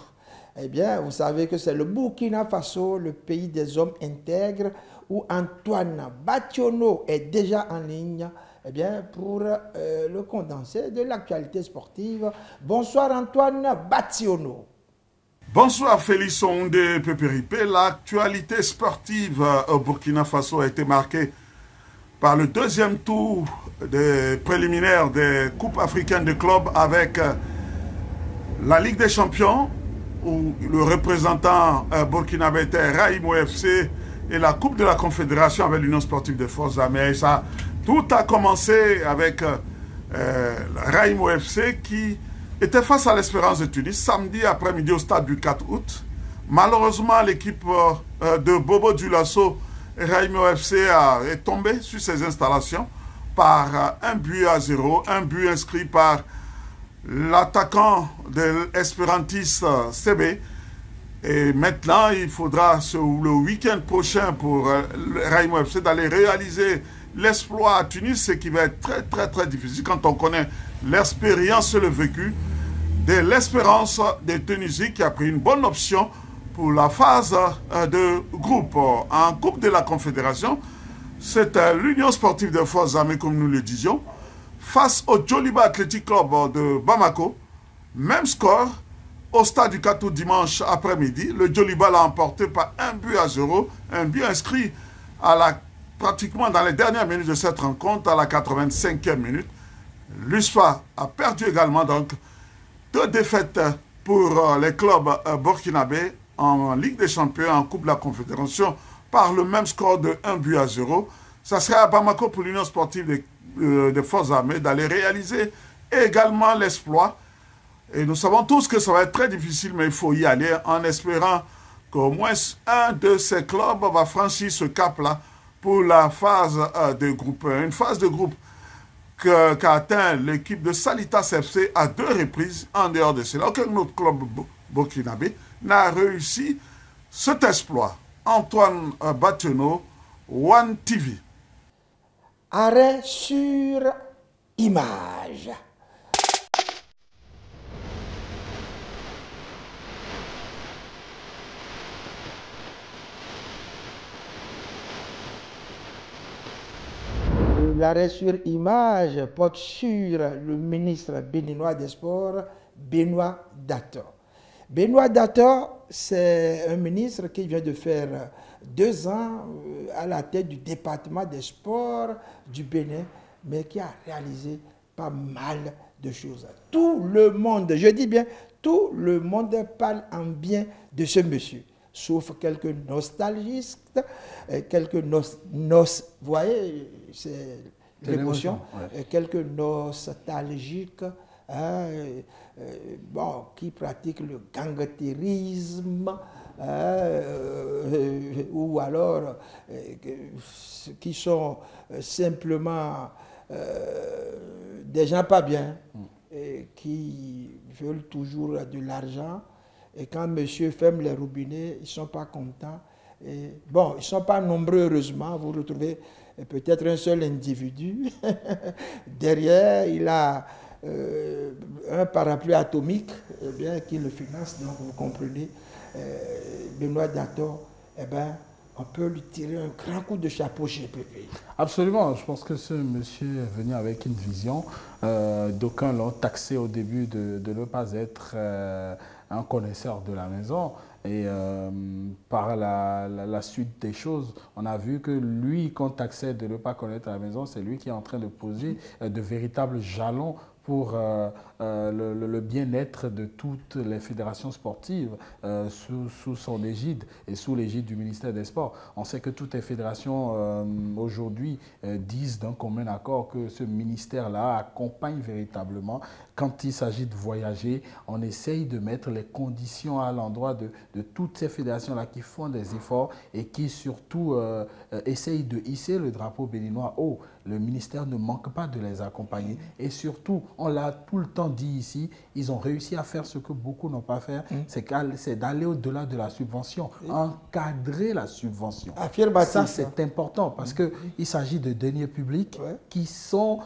Eh bien, vous savez que c'est le Burkina Faso, le pays des hommes intègres, où Antoine Bationo est déjà en ligne, eh bien, pour le condensé de l'actualité sportive. Bonsoir Antoine Bationo. Bonsoir Félix Onde Pépéripé. L'actualité sportive au Burkina Faso a été marquée par le deuxième tour des préliminaires des Coupes africaines de clubs avec la Ligue des Champions, où le représentant burkinabé était Raïmo FC, et la Coupe de la Confédération avec l'Union sportive des forces armées. Tout a commencé avec Raïmo FC qui était face à l'Espérance de Tunis samedi après-midi au stade du 4 août. Malheureusement, l'équipe de Bobo Dioulasso, Raïmo FC, est tombée sur ses installations par 1-0, un but inscrit par l'attaquant de l'Espérantis CB. Et maintenant, il faudra le week-end prochain pour Raïmo FC d'aller réaliser l'exploit à Tunis, ce qui va être très difficile quand on connaît l'expérience et le vécu de l'Espérance de Tunisie, qui a pris une bonne option pour la phase de groupe. En Coupe de la Confédération, c'était l'Union sportive des forces armées, comme nous le disions, face au Djoliba Athletic Club de Bamako. Même score au stade du 4 août dimanche après-midi. Le Djoliba l'a emporté par 1-0, un but inscrit pratiquement dans les dernières minutes de cette rencontre, à la 85e minute. L'USFA a perdu également, donc 2 défaites pour les clubs burkinabés en Ligue des Champions, en Coupe de la Confédération, par le même score de 1-0. Ça serait à Bamako pour l'Union sportive des forces armées d'aller réaliser également l'exploit. Et nous savons tous que ça va être très difficile, mais il faut y aller en espérant qu'au moins un de ces clubs va franchir ce cap-là pour la phase de groupe. Une phase de groupe qu'a atteint l'équipe de Salitas FC à 2 reprises. En dehors de cela, aucun autre club burkinabé n'a réussi cet exploit. Antoine Bationo, One TV. Arrêt sur image. L'arrêt sur image porte sur le ministre béninois des Sports, Benoît Dator. Benoît Dator, c'est un ministre qui vient de faire 2 ans à la tête du département des sports du Bénin, mais qui a réalisé pas mal de choses. Tout le monde, je dis bien, tout le monde parle en bien de ce monsieur. Sauf quelques nostalgistes, quelques vous voyez, c'est l'émotion, ouais. Quelques nostalgiques, hein, bon, qui pratiquent le gangstérisme, ou alors qui sont simplement des gens pas bien, et qui veulent toujours de l'argent. Et quand monsieur ferme les robinets, ils ne sont pas contents. Et bon, ils ne sont pas nombreux, heureusement. Vous retrouvez peut-être un seul individu. Derrière, il a un parapluie atomique, eh bien, qui le finance. Donc, vous comprenez, Benoît Dator, eh bien, on peut lui tirer un grand coup de chapeau chez Pépé. Absolument. Je pense que ce monsieur est venu avec une vision. D'aucuns l'ont taxé au début de ne pas être un connaisseur de la maison. Et par la suite des choses, on a vu que lui, quand taxait de ne pas connaître la maison, c'est lui qui est en train de poser de véritables jalons pour le bien-être de toutes les fédérations sportives sous son égide et sous l'égide du ministère des Sports. On sait que toutes les fédérations aujourd'hui disent d'un commun accord que ce ministère-là accompagne véritablement. Quand il s'agit de voyager, on essaye de mettre les conditions à l'endroit de toutes ces fédérations-là qui font des efforts et qui surtout essayent de hisser le drapeau béninois haut. Le ministère ne manque pas de les accompagner. Et surtout, on l'a tout le temps dit ici, ils ont réussi à faire ce que beaucoup n'ont pas fait, c'est d'aller au-delà de la subvention, encadrer la subvention. Ça, c'est important parce qu'il s'agit de deniers publics qui sont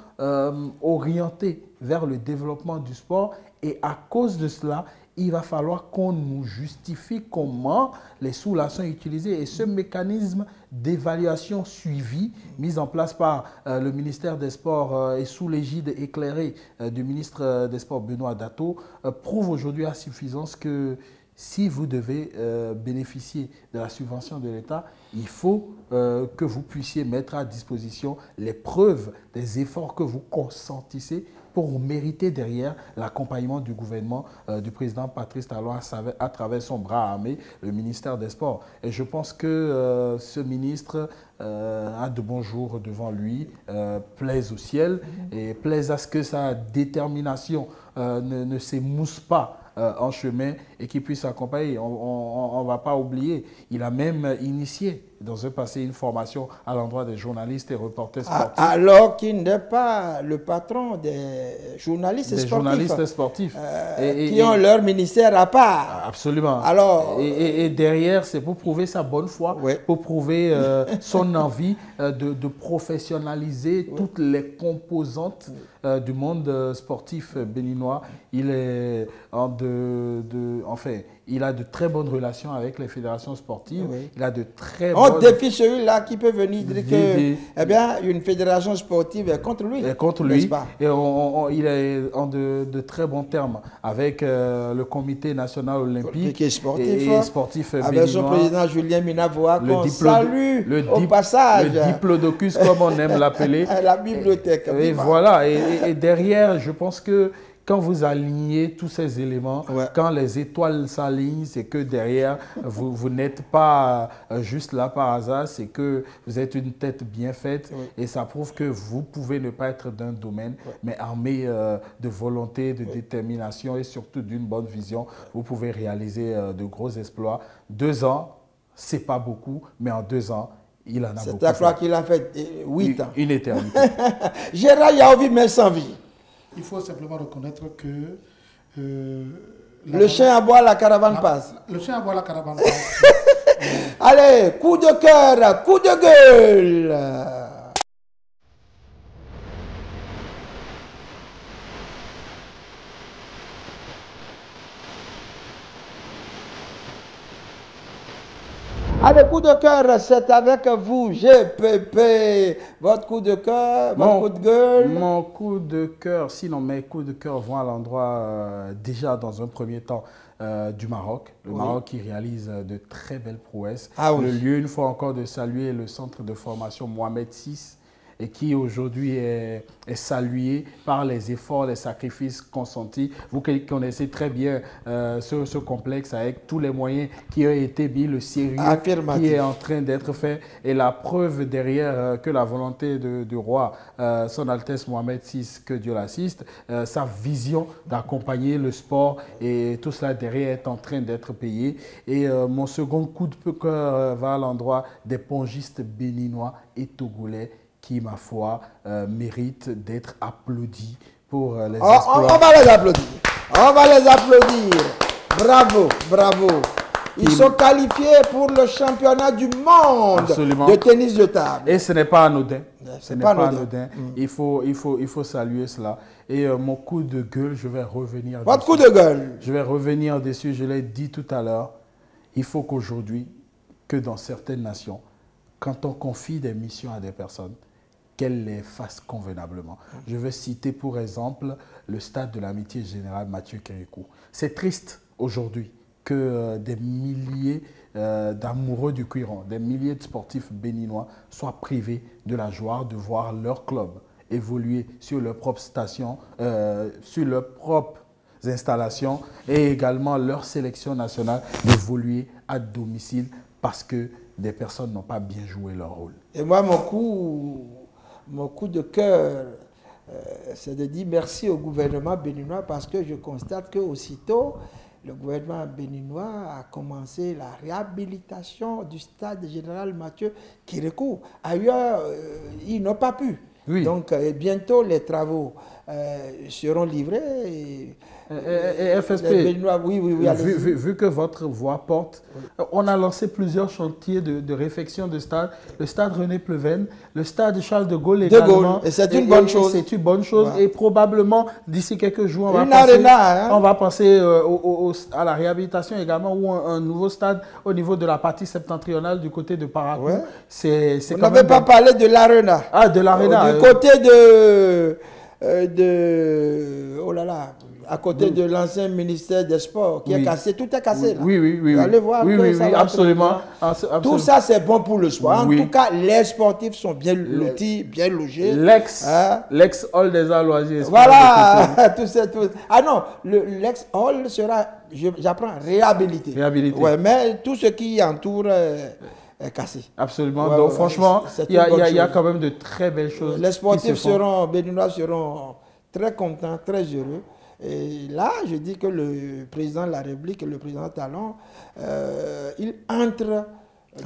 orientés vers le développement du sport et à cause de cela, il va falloir qu'on nous justifie comment les sous-là sont utilisés. Et ce mécanisme d'évaluation suivi, mis en place par le ministère des Sports et sous l'égide éclairée du ministre des Sports Benoît Dato, prouve aujourd'hui à suffisance que si vous devez bénéficier de la subvention de l'État, il faut que vous puissiez mettre à disposition les preuves des efforts que vous consentissez pour mériter derrière l'accompagnement du gouvernement du président Patrice Talon à travers son bras armé, le ministère des Sports. Et je pense que ce ministre a de bons jours devant lui, plaise au ciel et plaise à ce que sa détermination ne s'émousse pas en chemin et qu'il puisse accompagner. On ne va pas oublier, il a même initié dans un passé une formation à l'endroit des journalistes et reporters sportifs. Alors qu'il n'est pas le patron des journalistes sportifs. Qui ont leur ministère à part. Absolument. Alors, et derrière, c'est pour prouver sa bonne foi, pour prouver son envie de professionnaliser toutes les composantes du monde sportif béninois. Il est il a de très bonnes relations avec les fédérations sportives. Il a de très bonnes... On défie celui-là qui peut venir dire que, eh bien, une fédération sportive est contre lui. Contre lui. Et il est en de très bons termes avec le comité national olympique et sportif béninois. Avec son président Julien Minavoa, qu'on salue au passage. Le diplodocus, comme on aime l'appeler. La bibliothèque. Et voilà. Et derrière, je pense que quand vous alignez tous ces éléments, quand les étoiles s'alignent, c'est que derrière, vous n'êtes pas juste là par hasard, c'est que vous êtes une tête bien faite et ça prouve que vous pouvez ne pas être d'un domaine, mais armé de volonté, de détermination et surtout d'une bonne vision, vous pouvez réaliser de gros exploits. 2 ans, c'est pas beaucoup, mais en 2 ans, il en a beaucoup. C'est à croire qu'il a fait 8 ans. Une éternité. Gérard Yaovi, mais sans vie. Il faut simplement reconnaître que... le chien aboie, la caravane passe. Le chien aboie, la caravane passe. Allez, coup de cœur, coup de gueule. Allez, coup de cœur, c'est avec vous, GPP. Votre coup de cœur, votre coup de gueule. Mon coup de cœur, sinon mes coups de cœur vont à l'endroit, déjà dans un premier temps, du Maroc. Le Maroc qui réalise de très belles prouesses. Le lieu, une fois encore, de saluer le centre de formation Mohamed VI et qui aujourd'hui est salué par les efforts, les sacrifices consentis. Vous qui connaissez très bien ce complexe avec tous les moyens qui ont été mis, le sérieux qui est en train d'être fait et la preuve derrière que la volonté du roi, son Altesse Mohamed VI, que Dieu l'assiste, sa vision d'accompagner le sport et tout cela derrière est en train d'être payé. Et mon second coup de cœur va à l'endroit des pongistes béninois et togolais qui, ma foi, méritent d'être applaudis pour les exploits. On va les applaudir. On va les applaudir. Bravo, bravo. Ils sont qualifiés pour le championnat du monde de tennis de table. Et ce n'est pas anodin. Ce n'est pas anodin. Il faut saluer cela. Et mon coup de gueule, je vais revenir dessus. Votre coup de gueule? Je vais revenir dessus, je l'ai dit tout à l'heure. Il faut qu'aujourd'hui, que dans certaines nations, quand on confie des missions à des personnes, qu'elles les fassent convenablement. Je vais citer pour exemple le stade de l'amitié générale Mathieu Kérékou. C'est triste aujourd'hui que des milliers d'amoureux du cuiron, des milliers de sportifs béninois soient privés de la joie de voir leur club évoluer sur leur propre station, sur leurs propres installations et également leur sélection nationale d'évoluer à domicile parce que des personnes n'ont pas bien joué leur rôle. Et moi, mon coup de cœur, c'est de dire merci au gouvernement béninois parce que je constate qu'aussitôt, le gouvernement béninois a commencé la réhabilitation du stade général Mathieu Kérékou. Ailleurs, ils n'ont pas pu. Donc, bientôt, les travaux seront livrés. Et FSP, vu que votre voix porte, on a lancé plusieurs chantiers de réfection de stade. Le stade René Pleven, le stade Charles de Gaulle également. Et c'est une bonne chose. C'est une bonne chose. Ouais. Et probablement, d'ici quelques jours, on va passer à la réhabilitation également, ou un nouveau stade au niveau de la partie septentrionale du côté de Parakou. Ouais. On n'avait pas parlé de l'Arena. Ah, de l'Arena. Du côté oh là là, à côté de l'ancien ministère des Sports qui est cassé, tout est cassé là. Oui. Allez voir. Absolument. Tout ça, c'est bon pour le sport. En tout cas, les sportifs sont bien lotis, bien logés. L'ex-hall des arts loisirs. Voilà, tout. Ah non, l'ex-hall sera, j'apprends, réhabilité. Ouais, mais tout ce qui entoure est cassé. Absolument. Donc franchement, il y a quand même de très belles choses. Les sportifs béninois seront très contents, très heureux. Et là, je dis que le président de la République, le président Talon, il entre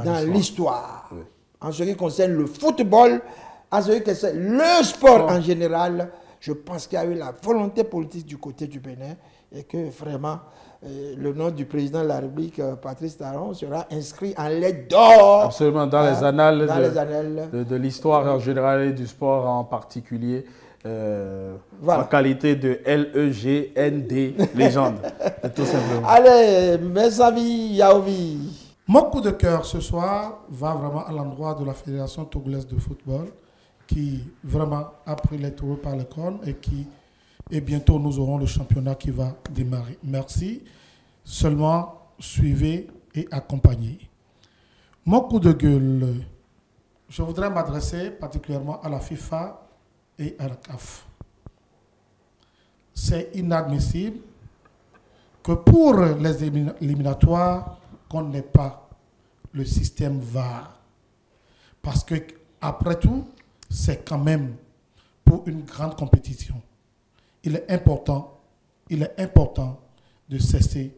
dans l'histoire. Oui. En ce qui concerne le football, en ce qui concerne le sport en général, je pense qu'il y a eu la volonté politique du côté du Bénin et que vraiment, le nom du président de la République, Patrice Talon, sera inscrit en lettres d'or. Absolument, dans les annales de l'histoire en général et du sport en particulier. En qualité de LEGND légende, tout simplement. Allez, mes amis Yaovi. Mon coup de cœur ce soir va vraiment à l'endroit de la Fédération togolaise de football qui vraiment a pris les taureaux par le cornes et bientôt nous aurons le championnat qui va démarrer. Merci. Seulement suivez et accompagnez. Mon coup de gueule, je voudrais m'adresser particulièrement à la FIFA et à la CAF. C'est inadmissible que pour les éliminatoires, qu'on n'ait pas le système VAR. Parce que, après tout, c'est quand même pour une grande compétition. Il est important de cesser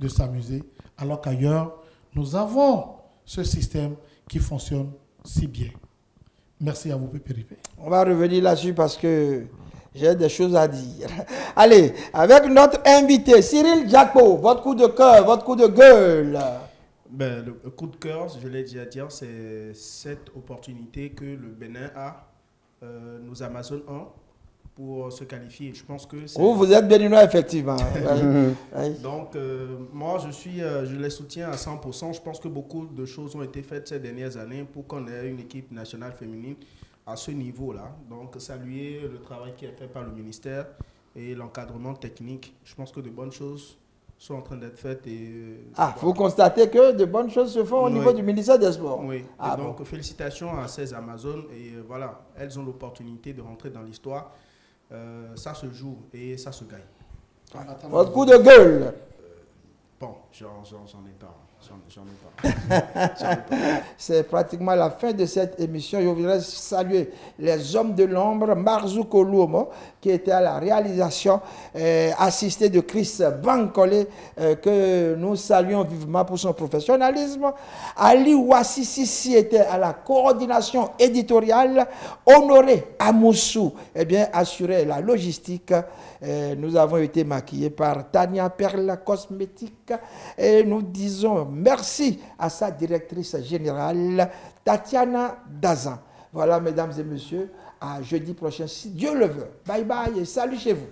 de s'amuser, alors qu'ailleurs, nous avons ce système qui fonctionne si bien. Merci à vous, Pépéripé. On va revenir là-dessus parce que j'ai des choses à dire. Allez, avec notre invité, Cyril Jacko, votre coup de cœur, votre coup de gueule. Le coup de cœur, je l'ai déjà dit, c'est cette opportunité que le Bénin a, nos Amazones ont, pour se qualifier. Je pense que vous êtes béninois, effectivement. Donc, moi, je les soutiens à 100%. Je pense que beaucoup de choses ont été faites ces dernières années pour qu'on ait une équipe nationale féminine à ce niveau-là. Donc, saluer le travail qui est fait par le ministère et l'encadrement technique. Je pense que de bonnes choses sont en train d'être faites. Vous constatez que de bonnes choses se font au niveau du ministère des Sports. Oui. Donc, félicitations à ces Amazones. Et voilà, elles ont l'opportunité de rentrer dans l'histoire. Ça se joue et ça se gagne. Votre coup de gueule. Bon, j'en ai pas. C'est pratiquement la fin de cette émission. Je voudrais saluer les hommes de l'ombre, Marzuko Luomo, qui était à la réalisation, assisté de Chris Bankole, que nous saluons vivement pour son professionnalisme. Ali Wassissi était à la coordination éditoriale. Honoré Amoussou, assurait la logistique. Nous avons été maquillés par Tania Perla Cosmétique et nous disons merci à sa directrice générale Tatiana Dazan. Voilà, mesdames et messieurs, à jeudi prochain si Dieu le veut. Bye bye et salut chez vous.